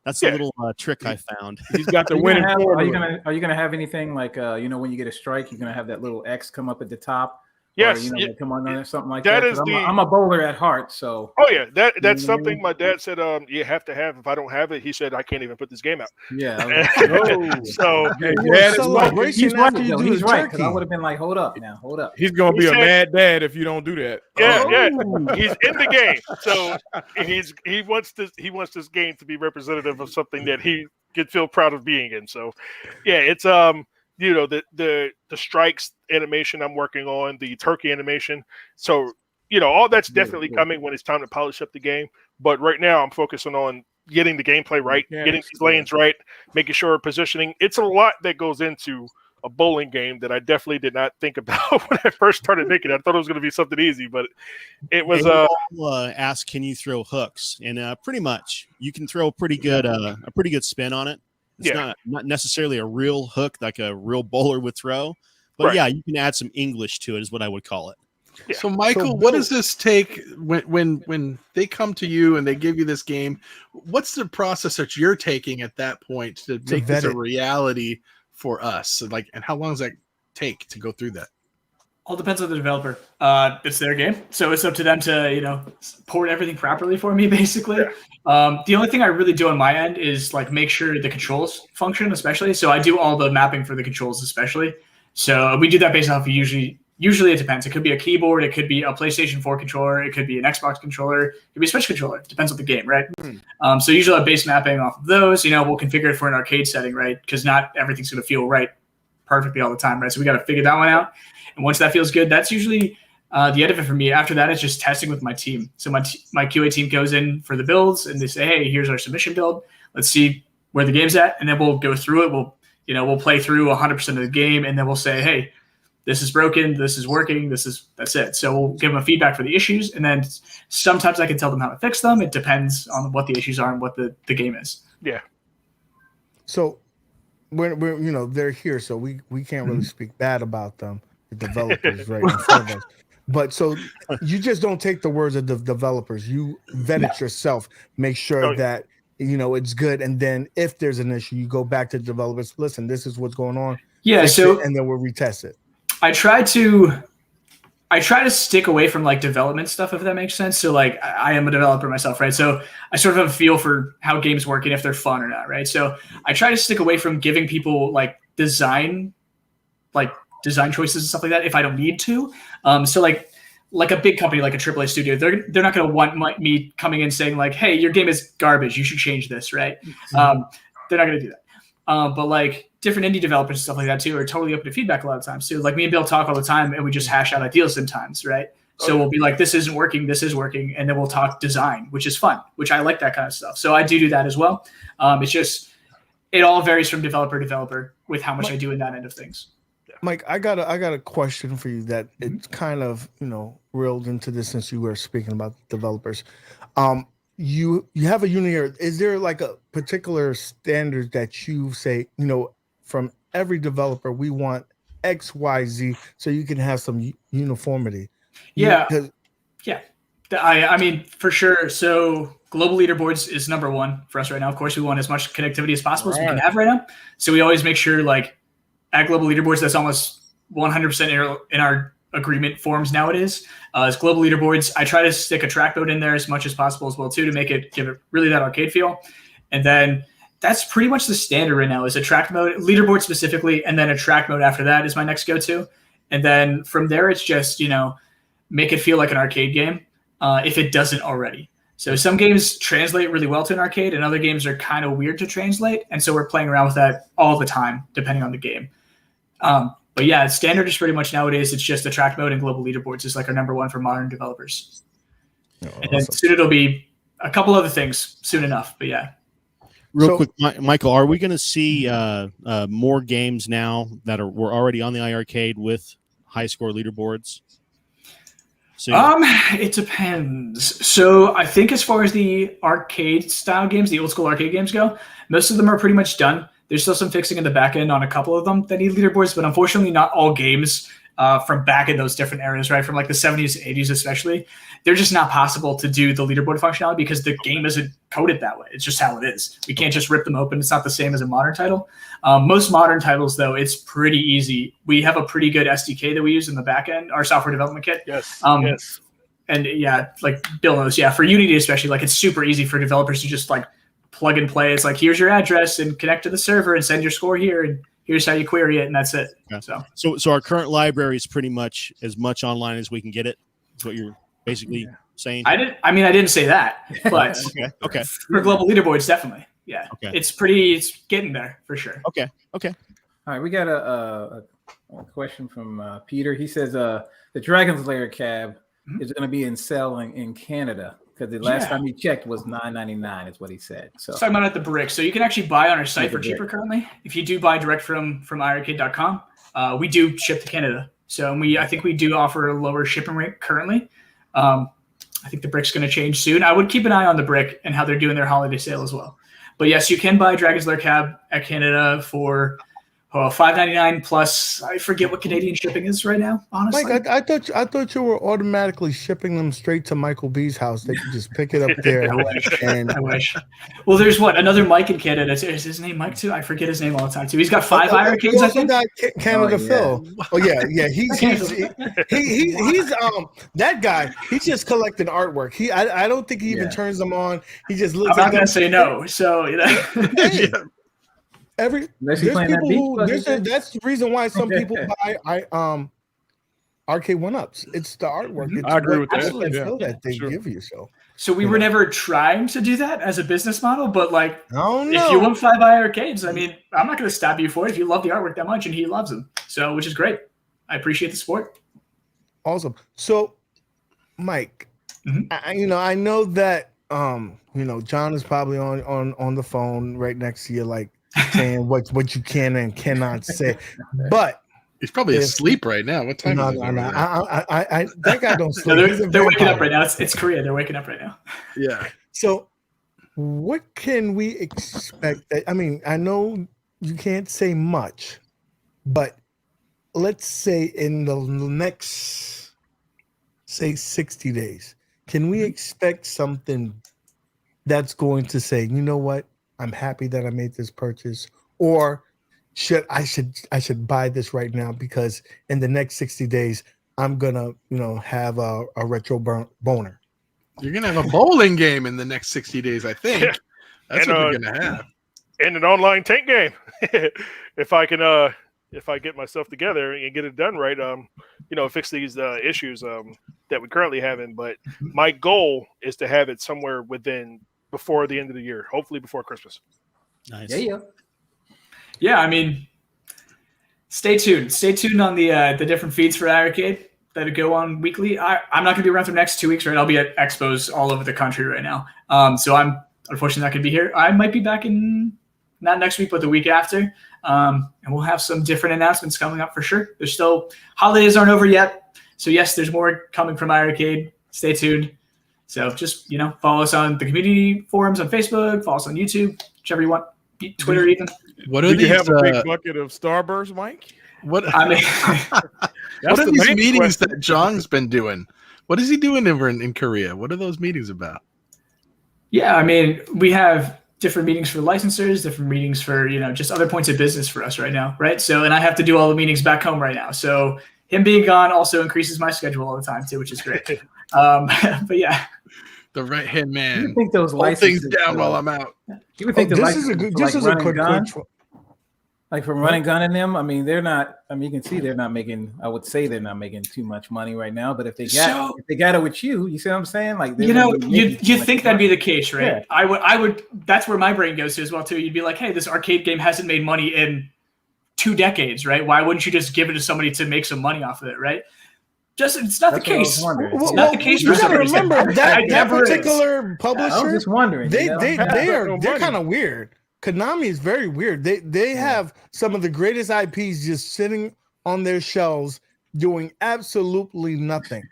that's a little trick I found. He's got the winning formula. Are you gonna have anything like when you get a strike, you're gonna have that little X come up at the top? Yes, or, come on or something like that. That I'm a bowler at heart, so. Oh yeah, that's something my dad said. You have to have. If I don't have it, he said I can't even put this game out. Yeah. So celebration after you do he's the right. turkey. I would have been like, hold up. He's gonna be a mad dad if you don't do that. Yeah. He's in the game, so he wants this game to be representative of something that he could feel proud of being in. So, yeah, it's the strikes animation I'm working on, the turkey animation. So, all that's definitely coming when it's time to polish up the game. But right now I'm focusing on getting the gameplay right, getting these lanes right, making sure positioning. It's a lot that goes into a bowling game that I definitely did not think about when I first started making it. I thought it was going to be something easy, but it was. Ask, can you throw hooks? And pretty much, you can throw a pretty good spin on it. It's not necessarily a real hook like a real bowler would throw, but you can add some English to it, is what I would call it. Yeah. So, Michael, what does this take when they come to you and they give you this game? What's the process that you're taking at that point to make this a reality for us? And how long does that take to go through that? All depends on the developer. It's their game, so it's up to them to port everything properly for me, basically. Yeah. The only thing I really do on my end is make sure the controls function, especially. So I do all the mapping for the controls, especially. So we do that based off usually it depends. It could be a keyboard, it could be a PlayStation 4 controller, it could be an Xbox controller, it could be a Switch controller. It depends on the game, right? So usually I base mapping off of those. We'll configure it for an arcade setting, right? Because not everything's going to feel right perfectly all the time, right? So we got to figure that one out. And once that feels good, that's usually the end of it for me. After that, it's just testing with my team. So my QA team goes in for the builds, and they say, hey, here's our submission build. Let's see where the game's at, and then we'll go through it. We'll play through 100% of the game, and then we'll say, hey, this is broken, this is working, that's it. So we'll give them a feedback for the issues, and then sometimes I can tell them how to fix them. It depends on what the issues are and what the game is. Yeah. So we're they're here, so we can't really speak bad about them, the developers right in front of us. But so you just don't take the words of the developers. You vet it yourself, make sure that it's good, and then if there's an issue, you go back to the developers. Listen, this is what's going on. Yeah, and then we'll retest it. I try to stick away from like development stuff, if that makes sense. So like I am a developer myself, right? So I sort of have a feel for how games work and if they're fun or not, right? So I try to stick away from giving people like design choices and stuff like that if I don't need to. So like a big company like a AAA studio, they're not going to want me coming in saying like, hey, your game is garbage, you should change this, right? They're not going to do that. But like different indie developers and stuff like that too are totally open to feedback a lot of times too. Like me and Bill talk all the time, and we just hash out ideas sometimes, right? So we'll be like, this isn't working, this is working, and then we'll talk design, which is fun, which I like that kind of stuff. So I do that as well. It's just it all varies from developer to developer with how much I do in that end of things. Mike, I got a question for you that it's kind of reeled into this since you were speaking about developers. You have a union. Is there like a particular standard that you say, from every developer, we want X, Y, Z, so you can have some uniformity? Yeah. Yeah. I mean, for sure. So global leaderboards is number one for us right now. Of course, we want as much connectivity as possible as we can have right now. So we always make sure like at global leaderboards, that's almost 100% in our agreement forms nowadays. As global leaderboards, I try to stick a track mode in there as much as possible as well too, to give it really that arcade feel. And then that's pretty much the standard right now is a track mode, leaderboard specifically, and then a track mode after that is my next go-to. And then from there, it's just, make it feel like an arcade game if it doesn't already. So some games translate really well to an arcade, and other games are kind of weird to translate. And so we're playing around with that all the time, depending on the game. But yeah, standard is pretty much nowadays, it's just the track mode and global leaderboards is like our number one for modern developers. Oh, and then soon it'll be a couple other things soon enough, but yeah. Real quick, Michael, are we going to see more games now that we're already on the iArcade with high score leaderboards? It depends. So I think as far as the arcade style games, the old school arcade games go, most of them are pretty much done. There's still some fixing in the back end on a couple of them that need leaderboards, but unfortunately not all games from back in those different areas, right? From like the 70s, 80s especially, they're just not possible to do the leaderboard functionality because the game isn't coded that way. It's just how it is. We can't just rip them open. It's not the same as a modern title. Most modern titles, though, it's pretty easy. We have a pretty good SDK that we use in the back end, our software development kit. Yes. Yes. And yeah, like Bill knows, yeah, for Unity especially, like it's super easy for developers to just like plug and play. It's like, here's your address and connect to the server and send your score here, and here's how you query it, and that's it. Okay. So our current library is pretty much as much online as we can get it. Is what you're basically saying? I didn't say that, but okay. For global leaderboards, definitely. Yeah. Okay. It's getting there for sure. Okay. All right, we got a question from Peter. He says the Dragon's Lair cab is going to be in selling in Canada. Because the last time he checked was $9.99 is what he said. So talking about at the brick. So you can actually buy on our site for cheaper currently. If you do buy direct from iiRcade.com, we do ship to Canada. So I think we do offer a lower shipping rate currently. I think the brick's going to change soon. I would keep an eye on the brick and how they're doing their holiday sale as well. But yes, you can buy Dragon's Lair cab at Canada for $5.99 plus. I forget what Canadian shipping is right now. Honestly, Mike, I thought you were automatically shipping them straight to Michael B's house. They could just pick it up there. I wish. Well, there's another Mike in Canada. Is his name Mike too? I forget his name all the time too. He's got 5 iArcades. I think. Canada Phil. Oh yeah. He's that guy. He's just collecting artwork. I don't think he even turns them on. He just looks. I'm not gonna say no. So Hey. There's people who that's the reason why some people buy arcade one-ups. It's the artwork. It's I agree what- with that. it's that Yeah, feel that they sure. give you. So So we were never trying to do that as a business model, but like, I don't if you know. want 5 iArcades, I mean, I'm not going to stop you for it if you love the artwork that much, and he loves them. So, which is great. I appreciate the support. Awesome. So, Mike, Mhm. I know that John is probably on the phone right next to you, like saying what you can and cannot say. But He's probably If- asleep right now. What time no, is it? no, over no. there? I that guy don't No, sleep. He's a they're waking up vampire. right now. It's Korea. They're waking up right now. Yeah. So, what can we expect? I mean, I know you can't say much, but let's say in the next, say 60 days, can we expect something that's going to say, you know what, I'm happy that I made this purchase, or I should buy this right now because in the next 60 days I'm gonna have a retro boner. You're gonna have a bowling game in the next 60 days, I think. Yeah. That's And, what you're gonna have. In an online tank game. If I get myself together and get it done right, fix these issues that we currently have in. But my goal is to have it somewhere before the end of the year, hopefully before Christmas. Nice. Yeah, I mean, stay tuned. Stay tuned on the different feeds for iArcade that go on weekly. I'm not going to be around for the next 2 weeks, right? I'll be at expos all over the country right now. So I'm unfortunately not going to be here. I might be back in not next week, but the week after. And we'll have some different announcements coming up for sure. There's still holidays aren't over yet. So yes, there's more coming from iArcade. Stay tuned. So just, follow us on the community forums on Facebook, follow us on YouTube, whichever you want, Twitter even. What Do are you these? have a big bucket of Starburst, Mike? What I mean, what are the these main meetings question. that Jong's been doing? What is he doing over in Korea? What are those meetings about? yeah, I mean, we have different meetings for licensors, different meetings for, just other points of business for us right now, right? So, and I have to do all the meetings back home right now. So him being gone also increases my schedule all the time too, which is great. But yeah. The right hand You man. would think those Hold things licenses, down while I'm out. you would think the This is a licenses good. for, This like, is a Run and quick Gun, quick. like from Run and Gun in them. I mean, they're not. I mean, you can see they're not making. I would say they're not making too much money right now. But if they got it with you see what I'm saying? Like, they're gonna be making too you much think that'd be money. the case, right? Yeah. I would. That's where my brain goes to as well too. You'd be like, hey, this arcade game hasn't made money in 2 decades, right? Why wouldn't you just give it to somebody to make some money off of it, right? It's not That's the what I was case. wondering. It's not the case You for gotta some reason. remember that It never is. particular I was publisher. just wondering. They you know? they're money. kind of weird. Konami is very weird. They have some of the greatest IPs just sitting on their shelves doing absolutely nothing.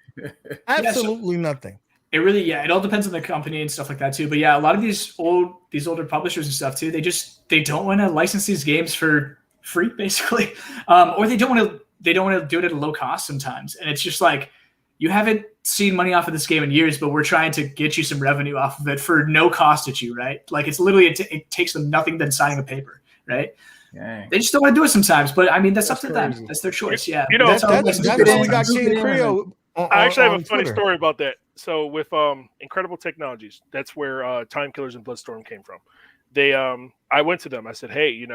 Absolutely nothing. It really, it all depends on the company and stuff like that too. But yeah, a lot of these older publishers and stuff too, they don't want to license these games for free, basically, or they don't want to do it at a low cost sometimes. And it's just like, you haven't seen money off of this game in years, but we're trying to get you some revenue off of it for no cost at you, right? Like, it's literally it takes them nothing than signing a paper, right? Dang. They just don't want to do it sometimes. But I mean, that's up That's to them. crazy. That's their choice. Yeah, That's That's why we got King Creo. I actually have a funny Twitter. story about that. So with Incredible Technologies, that's where Time Killers and Bloodstorm came from. They I went to them. I said, hey,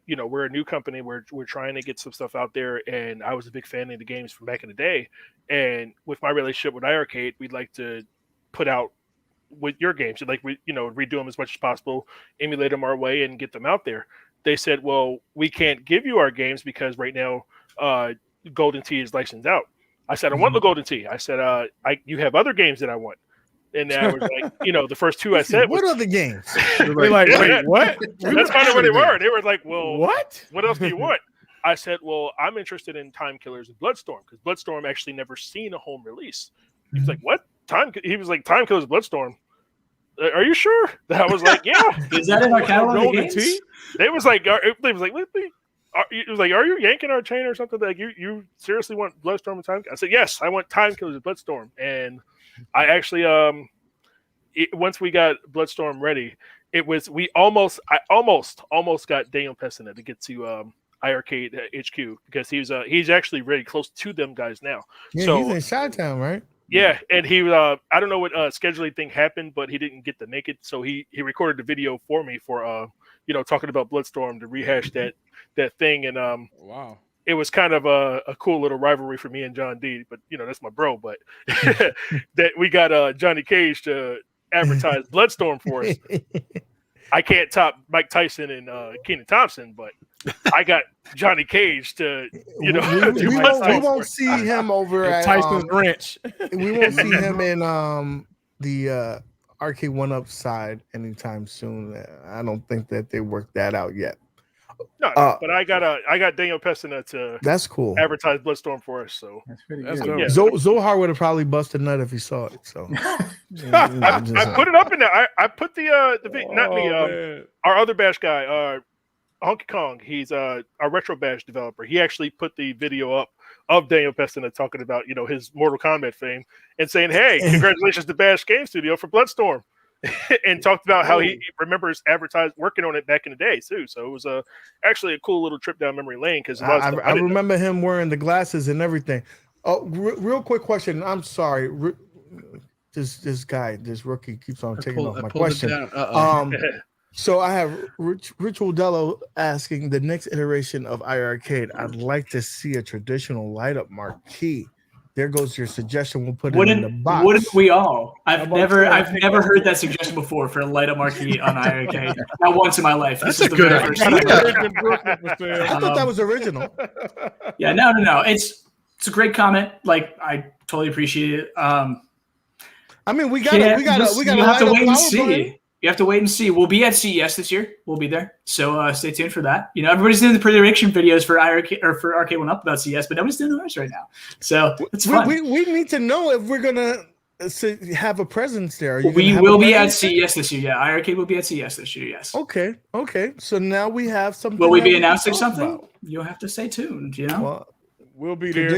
we're a new company. We're trying to get some stuff out there, and I was a big fan of the games from back in the day. And with my relationship with iArcade, we'd like to put out with your games, redo them as much as possible, emulate them our way, and get them out there. They said, well, we can't give you our games because right now Golden Tee is licensed out. I said, I want the Golden Tee. I said, you have other games that I want. And I was like, the first 2 I said What was, other games? They're like, wait, what? that's kind of where they were. They were like, well, What? what else do you want? I said, well, I'm interested in Time Killers and Bloodstorm because Bloodstorm actually never seen a home release. He was like, what? He was like, Time Killers, Bloodstorm. Are you sure? I was like, yeah. Is that in our catalog of Golden games? Tee? They was like, it was like, are you yanking our chain or something? Like, you seriously want Bloodstorm and Time? I said, yes, I want Time Killers and Bloodstorm. And I actually, once we got Bloodstorm ready, I almost got Daniel Pessina to get to iArcade HQ because he's actually really close to them guys now. Yeah, So he's in Chi-Town, right? yeah, and he I don't know what scheduling thing happened, but he didn't get to make it, so he recorded the video for me for talking about Bloodstorm to rehash that thing, and Wow. it was kind of a cool little rivalry for me and John D. But that's my bro. But that we got Johnny Cage to advertise Bloodstorm for us. I can't top Mike Tyson and Kenan Thompson, but I got Johnny Cage to we won't see him over at Tyson's Ranch. We won't see him in the Arcade 1-Up side anytime soon. I don't think that they worked that out yet. No, but I got Daniel Pestina to that's cool. Advertise Bloodstorm for us. So That's pretty That's good. dope. Yeah. Zohar would have probably busted nut if he saw it. So I put it up in there. I put Man. our other bash guy, Honky Kong. He's our retro bash developer. He actually put the video up of Daniel Pestina talking about his Mortal Kombat fame and saying, "Hey, congratulations to Bash Game Studio for Bloodstorm," and talked about how he remembers working on it back in the day too. So it was actually a cool little trip down memory lane because I remember him wearing the glasses and everything. Oh, real quick question. I'm sorry. This rookie keeps on taking off my question. So I have Rich Rodello asking the next iteration of iiRcade. I'd like to see a traditional light up marquee. There goes your suggestion. We'll put it in the box. Wouldn't we all? I've never heard that suggestion before for a light up marquee on iiRcade. Not once in my life. That's This is a the good very first idea. time. I thought that was original. Yeah, no. It's a great comment. Like, I totally appreciate it. I mean, we got You to have to light wait up and power see. button. You have to wait and see. We'll be at CES this year. We'll be there. So stay tuned for that. Everybody's doing the prediction videos for iiRcade or for Arcade 1-Up about CES, but nobody's doing ours right now. So it's fun. We need to know if we're gonna have a presence there. We will be at CES this year. Yeah, iiRcade will be at CES this year. Yes. Okay. So now we have something. Will we that be can announcing talk something? about. You'll have to stay tuned. Well, We'll be there.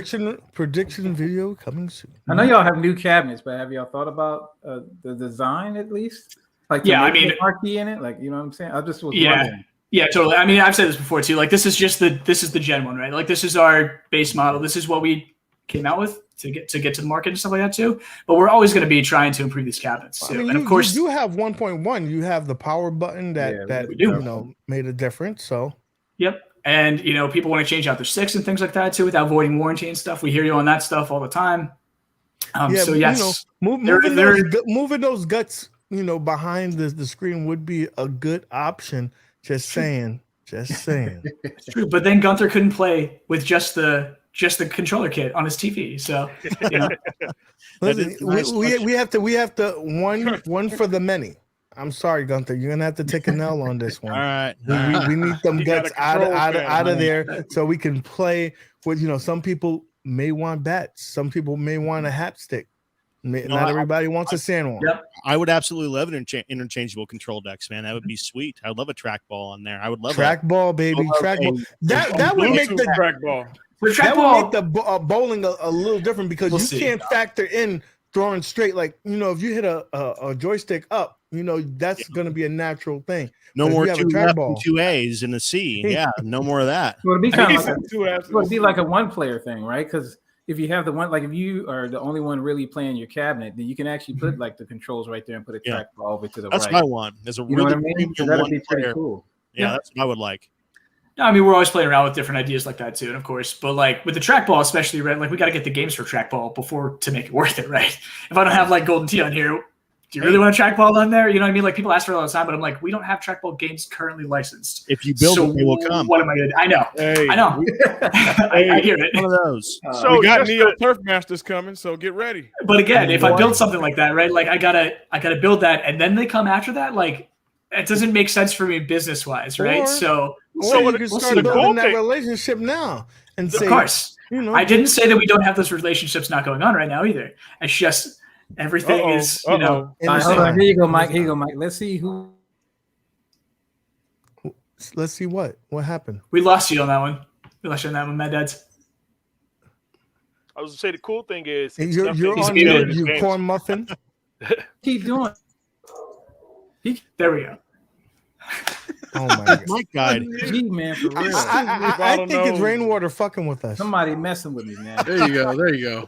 prediction video coming soon. I know y'all have new cabinets, but have y'all thought about the design at least? Like, the marquee in it, like, you know what I'm saying? I just was wondering. Yeah, totally. I mean, I've said this before too. Like, this is the Gen 1, right? Like, this is our base model. This is what we came out with to get to the market and stuff like that too. But we're always going to be trying to improve these cabinets too. I mean, and of course, you have 1.1. You have the power button that we do. made a difference. So yep. And people want to change out their sticks and things like that too without voiding warranty and stuff. We hear you on that stuff all the time. So yes, moving those guts, behind the screen would be a good option. Just saying. It's true. But then Gunther couldn't play with just the controller kit on his TV. So Listen, we have to one for the many. I'm sorry, Gunther. You're gonna have to take an L on this one. All right. We need them You got guts a out control of there so we can play with. Some people may want bats. Some people may want a hapstick. Not everybody wants a sandwich. Yep. I would absolutely love an interchangeable control decks, man. That would be sweet. I would love a trackball on there. I would love trackball, baby. Trackball. That would make the trackball. That would make the bowling a little different because you can't factor in throwing straight. Like, if you hit a joystick up, that's going to be a natural thing. No more have a 2 F and trackball. 2 A's in the C. Yeah, no more of that. Well, it'd be like a one-player thing, right? Because if you have the one, like if you are the only one really playing your cabinet, then you can actually put like the controls right there and put a trackball over to the That's right. what I want. There's a You know really what I mean? So that'd be pretty cool. Yeah, that's what I would like. No, I mean, we're always playing around with different ideas like that too, and of course, but like with the trackball, especially, right? Like we got to get the games for trackball before to make it worth it, right? If I don't have like Golden Tee on here, do you really want a trackball on there? You know what I mean? Like people ask for it all the time, but I'm like, we don't have trackball games currently licensed. If you build them, they will come. What am I going to do? I know. I hear it. One of those. So we got Neo Turf Masters coming, so get ready. But again, if I build something like that, right? Like I gotta build that, and then they come after that. Like it doesn't make sense for me business wise, right? Or you can start building that relationship now and say, of course, I didn't say that we don't have those relationships not going on right now either. It's just everything is, All right, hold on. Here you go, Mike. Let's see who. Let's see what happened. We lost you on that one. We lost you on that one, Mad Dads. I was gonna say the cool thing is you're on your corn muffin. Keep doing. There we go. Oh my god, my God, Gee, man, for real. I think it's Rainwater fucking with us. Somebody messing with me, man. There you go.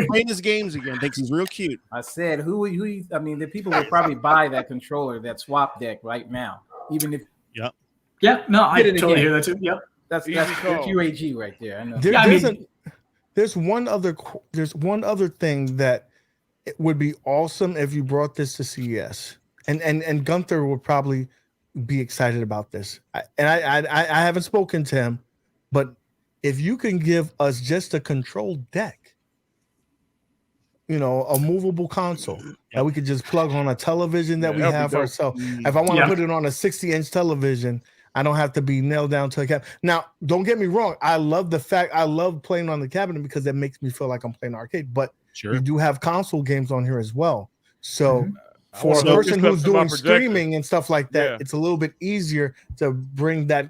playing his games again. Thinks he's real cute. I said, who? I mean, the people will probably buy that controller, that swap deck right now, even if. Yep. Yeah, no, I totally hear that too. Yep. That's Easy that's call. UAG right there. I know. There- Yeah, I there's, mean- there's one other thing that it would be awesome if you brought this to CES, and Gunther would probably be excited about this. I haven't spoken to him, but if you can give us just a control deck, a movable console that we could just plug on a television that we that'd be have dope. ourselves. If I want to Yeah. put it on a 60-inch television, I don't have to be nailed down to a cabinet. Now, don't get me wrong. I love playing on the cabinet because it makes me feel like I'm playing arcade, but Sure. we do have console games on here as well. So for wanna a hook person this up who's to my doing projector. streaming and stuff like that, Yeah. it's a little bit easier to bring that,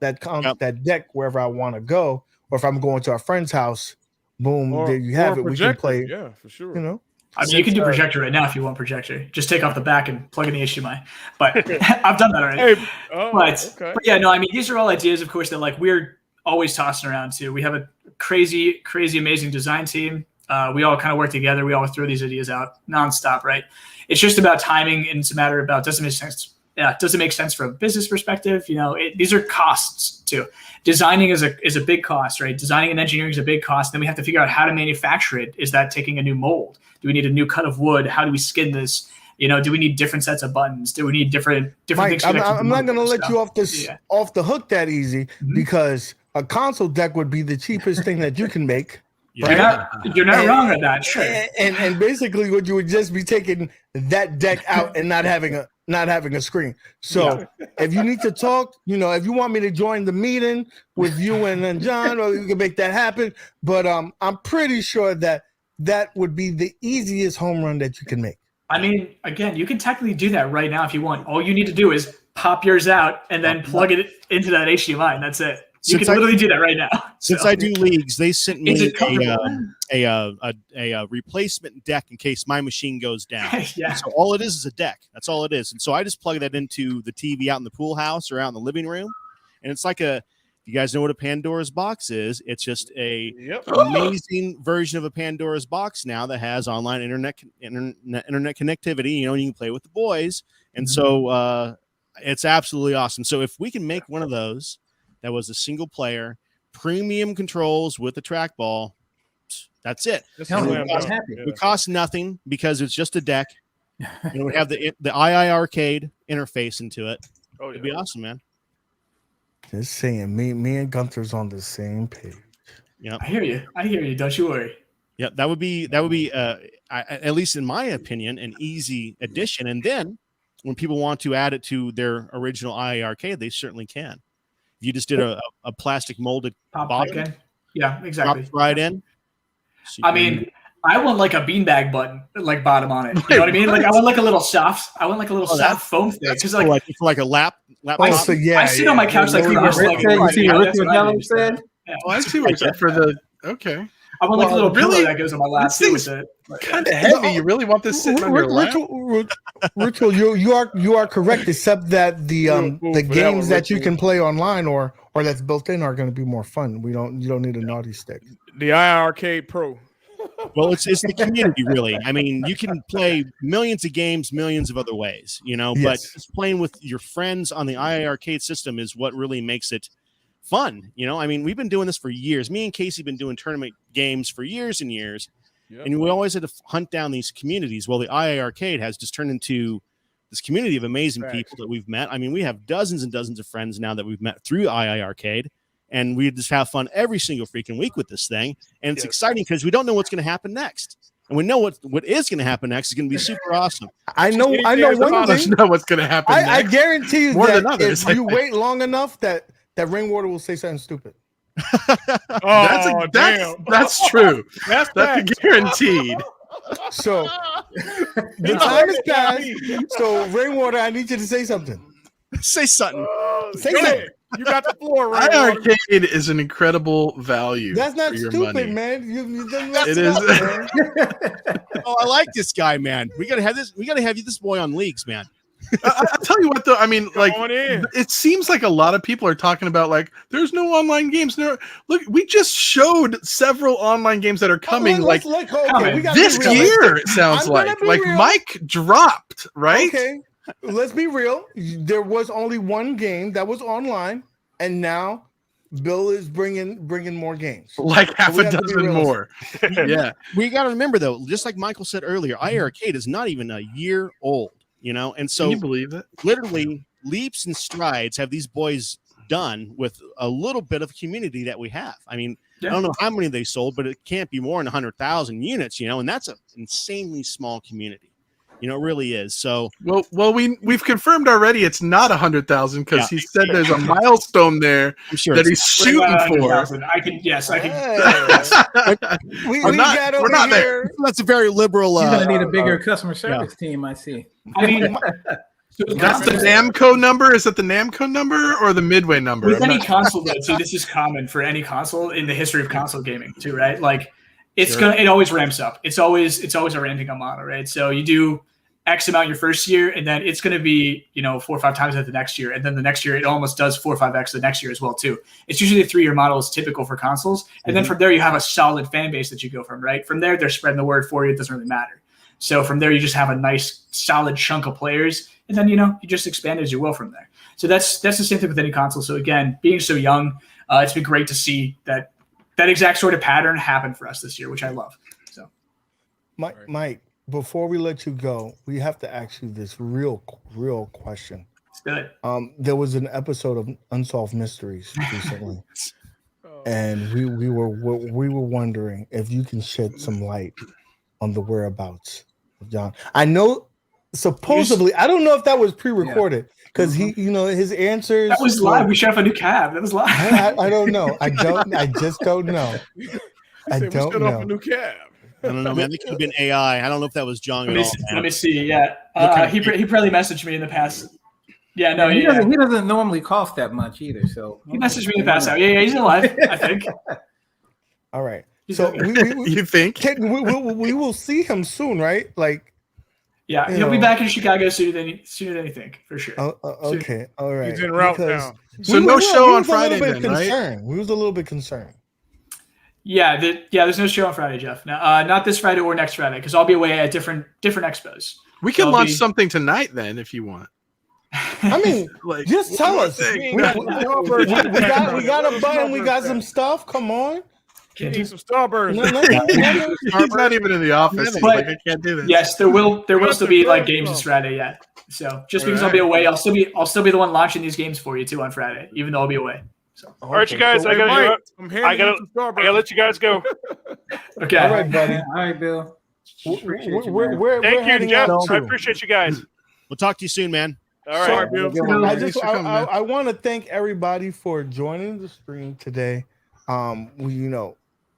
that deck wherever I want to go. Or if I'm going to a friend's house, boom, there you have or it. a We can projector. play, Yeah, for sure. I mean, you can do projector right now if you want projector. Just take off the back and plug in the HDMI. But I've done that already. Hey, oh, but, okay. but yeah, no, I mean, these are all ideas, of course, that like we're always tossing around too. We have a crazy, amazing design team. We all kind of work together. We all throw these ideas out nonstop, right? It's just about timing, and it's a matter about does it make sense? Yeah, does it make sense from a business perspective? These are costs too. Designing is a big cost, right? Designing and engineering is a big cost. Then we have to figure out how to manufacture it. Is that taking a new mold? Do we need a new cut of wood? How do we skin this? Do we need different sets of buttons? Do we need different Mike, things? I'm not going to let you off Yeah. off the hook that easy because a console deck would be the cheapest thing that you can make. You're not wrong on that. Sure. And basically, what you would just be taking that deck out and not having a screen. So if you need to talk, if you want me to join the meeting with you and John, or you can make that happen. But I'm pretty sure that would be the easiest home run that you can make. I mean, again, you can technically do that right now if you want. All you need to do is pop yours out and then plug it into that HDMI, and that's it. You can literally do that right now. Since I do leagues, they sent me Is it comfortable? a replacement deck in case my machine goes down. Yeah. So all it is a deck. That's all it is. And so I just plug that into the TV out in the pool house or out in the living room. And it's like you guys know what a Pandora's box is. It's just a amazing version of a Pandora's box now that has online internet connectivity. You can play with the boys. And so it's absolutely awesome. So if we can make one of those that was a single player, premium controls with a trackball, that's it. Tell me, Yeah. I'm happy. Yeah. It costs nothing because it's just a deck. And we have the iiRcade interface into it. Oh, It'd be awesome, man. Just saying, me and Gunther's on the same page. I hear you. Don't you worry. Yeah, that would be at least in my opinion, an easy addition. And then when people want to add it to their original iiRcade, they certainly can. If you just did a plastic molded Pop bottom, back in. Yeah, exactly. drops right in. So I mean, I want like a beanbag button, like bottom on it. You know what I mean? Like I want like a little soft. I want like a little soft foam thing because like a lap. I so yeah, sit on my couch like You pretty much see like what Rich that's what I Yellow do, so, said? yeah. Well, I see what you're for the okay. I want like a little really? pillow that goes on my lap This too thing's with it. But, Kind of heavy. You really want this sitting on your lap? Ritual, you are correct, except that the that games one, that you Ritual. can play online or that's built in are going to be more fun. You don't need a naughty stick. The iiRcade Pro. Well, it's the community, really. I mean, you can play millions of games, millions of other ways, but Yes. just playing with your friends on the iiRcade system is what really makes it fun. I mean, we've been doing this for years. Me and Casey have been doing tournament games for years and years, and we always had to hunt down these communities. Well, the iiRcade has just turned into this community of amazing people that we've met. I mean, we have dozens and dozens of friends now that we've met through iiRcade. And we just have fun every single freaking week with this thing. And it's exciting because we don't know what's going to happen next. And we know what is going to happen next is going to be super awesome. I know one Let's thing. know what's going to happen. I next. guarantee you More that than others, if you I think. wait long enough, that Rainwater will say something stupid. Oh, damn. That's true. That's That's guaranteed. So the time has passed. So Rainwater, I need you to say something. Say something. Say Go something. ahead. You got the floor, right? iiRcade is an incredible value. That's not for your stupid, money. man. You done messed It it is. up, man. Oh, I like this guy, man. We got to have this. We got to have this boy on leagues, man. I'll tell you what, though. I mean, like, on in. it seems like a lot of people are talking about like, there's no online games. No, look, we just showed several online games that are coming. Let's Like okay, we gotta this be real. year, it sounds I'm gonna like. be Like real. Mike dropped, right? Okay, let's be real. There was only one game that was online, and now Bill is bringing more games. Like half we a have to be dozen realistic. more. Yeah. We got to remember though, just like Michael said earlier, iiRcade is not even a year old, you know, and Can so you believe it? literally leaps and strides have these boys done with a little bit of community that we have. I mean, I don't know how many they sold, but it can't be more than 100,000 units, you know, and that's an insanely small community. You know, it really is. So, well, we've confirmed already it's not 100,000 because Yeah. he said there's a milestone there I'm sure that it's he's shooting for. I can. We We're not- got we're over not there. here. that's a very liberal. You're gonna need a bigger customer service team, I see. I mean, so That's the Namco number. Is that the Namco number or the Midway number? with I'm any not- console though, too, this is common for any console in the history of console gaming too, right? Like it always ramps up. It's always a ramping up model, right? So you do X amount your first year, and then it's going to be 4 or 5 times that the next year, and then the next year it almost does 4 or 5x the next year as well too. It's usually a 3-year model is typical for consoles, and then from there you have a solid fan base that you go from, right? From there they're spreading the word for you. It doesn't really matter. So from there you just have a nice solid chunk of players, and then you just expand as you will from there. So that's the same thing with any console. So again, being so young, it's been great to see that exact sort of pattern happen for us this year, which I love. So Mike, before we let you go, we have to ask you this real question. it's good. There was an episode of Unsolved Mysteries recently, and we were wondering if you can shed some light on the whereabouts of John. I know supposedly, I don't know if that was pre-recorded because he, his answers. That was live. We showed up a new cab. That was live. I don't know. I just don't know. I don't Off a know. new cab. I don't know, man. It could have been AI. I don't know if that was John at all. Let me see. Yeah, he probably messaged me in the past. Yeah, no, He doesn't normally cough that much either. So he messaged me in the past. Yeah, he's alive. I think. All right. So You think? we will see him soon, right? Like, yeah, he'll be back in Chicago sooner than you think, for sure. Okay, all right. He's en route Because now. So no show on Friday then, right? concerned. We was a little bit concerned. Yeah, there's no show on Friday, Jeff. No, not this Friday or next Friday, because I'll be away at different expos. We can I'll launch be- something tonight then if you want. I mean, Like, just one tell more us. thing. We got a button. We got some stuff. Come on. Need some Starburst. He's not even in the office. He's like, I can't do this. Yes, there will still be like games this Friday. Yeah, so just because I'll be away, I'll still be the one launching these games for you too on Friday, even though I'll be away. So All right, you guys. I gotta let you guys go. okay, All right, buddy. All right, Bill. We're Thank you, heading Jeff. out I too. appreciate you guys. We'll talk to you soon, man. All right. I want to thank everybody for joining the stream today.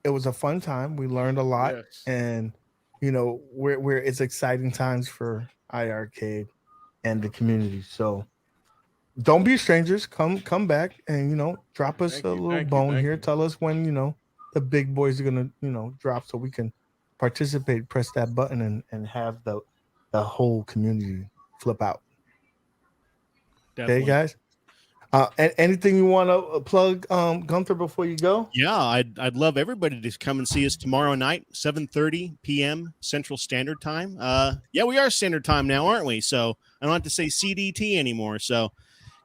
It was a fun time. We learned a lot, and it's exciting times for iiRcade and the community. So don't be strangers. Come back and drop us a little bone here. Tell us when the big boys are gonna drop so we can participate. Press that button and have the whole community flip out. Definitely. Okay, guys. Anything you want to plug, Gunther, before you go? Yeah, I'd love everybody to come and see us tomorrow night, 7:30 p.m. Central Standard Time. Yeah, we are Standard Time now, aren't we? So I don't have to say CDT anymore. So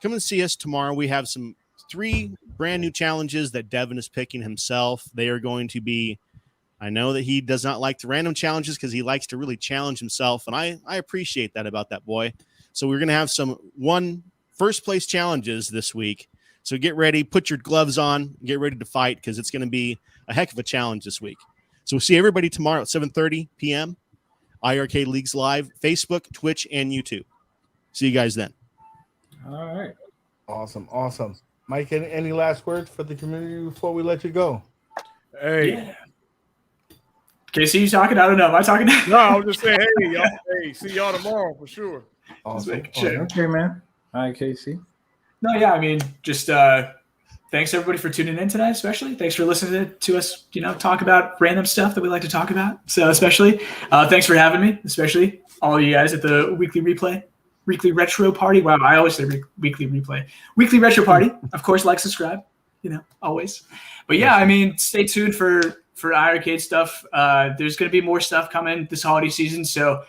come and see us tomorrow. We have 3 brand new challenges that Devin is picking himself. They are going to be, I know that he does not like the random challenges because he likes to really challenge himself, and I appreciate that about that boy. So we're going to have some first place challenges this week. So get ready, put your gloves on, get ready to fight because it's going to be a heck of a challenge this week. So we'll see everybody tomorrow at 7:30 p.m. iiRcade Leagues Live, Facebook, Twitch, and YouTube. See you guys then. All right. Awesome. Mike, any last words for the community before we let you go? Hey. Yeah. Casey, you talking? I don't know. Am I talking? No, I was just saying, hey, y'all, see y'all tomorrow for sure. Awesome. Okay, man. All right, Casey. No, yeah, I mean, just thanks everybody for tuning in tonight, especially. Thanks for listening to us, talk about random stuff that we like to talk about. So especially, thanks for having me, especially all of you guys at the weekly retro party. Wow, I always say weekly retro party. Of course, like, subscribe, always. But yeah, I mean, stay tuned for iiRcade stuff. There's going to be more stuff coming this holiday season. So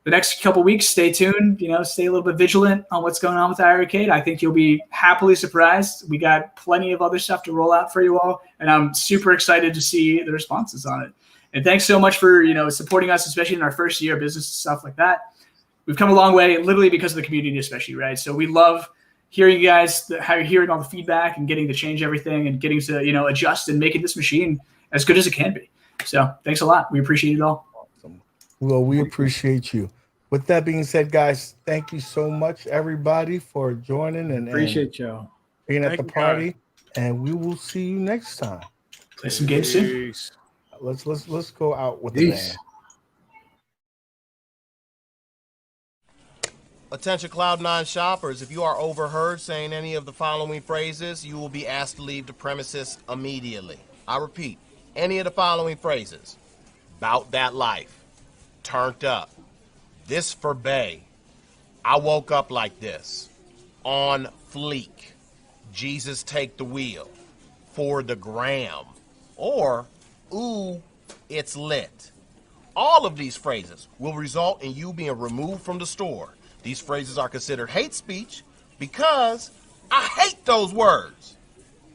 the next couple weeks, stay tuned. Stay a little bit vigilant on what's going on with iiRcade. I think you'll be happily surprised. We got plenty of other stuff to roll out for you all, and I'm super excited to see the responses on it. And thanks so much for supporting us, especially in our first year of business and stuff like that. We've come a long way, literally because of the community, especially, right? So we love hearing you guys, how you're hearing all the feedback and getting to change everything and getting to adjust and making this machine as good as it can be. So thanks a lot. We appreciate it all. Awesome. Well, we appreciate you. With that being said, guys, thank you so much, everybody, for joining and Appreciate y'all being at the party. And we will see you next time. Play some games soon. Let's go out with the band. Attention Cloud9 shoppers, if you are overheard saying any of the following phrases, you will be asked to leave the premises immediately. I repeat, any of the following phrases. Bout that life. Turned up. This for Bay. I woke up like this. On fleek. Jesus take the wheel. For the gram. Or, ooh, it's lit. All of these phrases will result in you being removed from the store. These phrases are considered hate speech because I hate those words.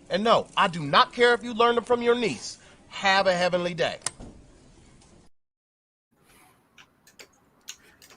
And no, I do not care if you learned them from your niece. Have a heavenly day.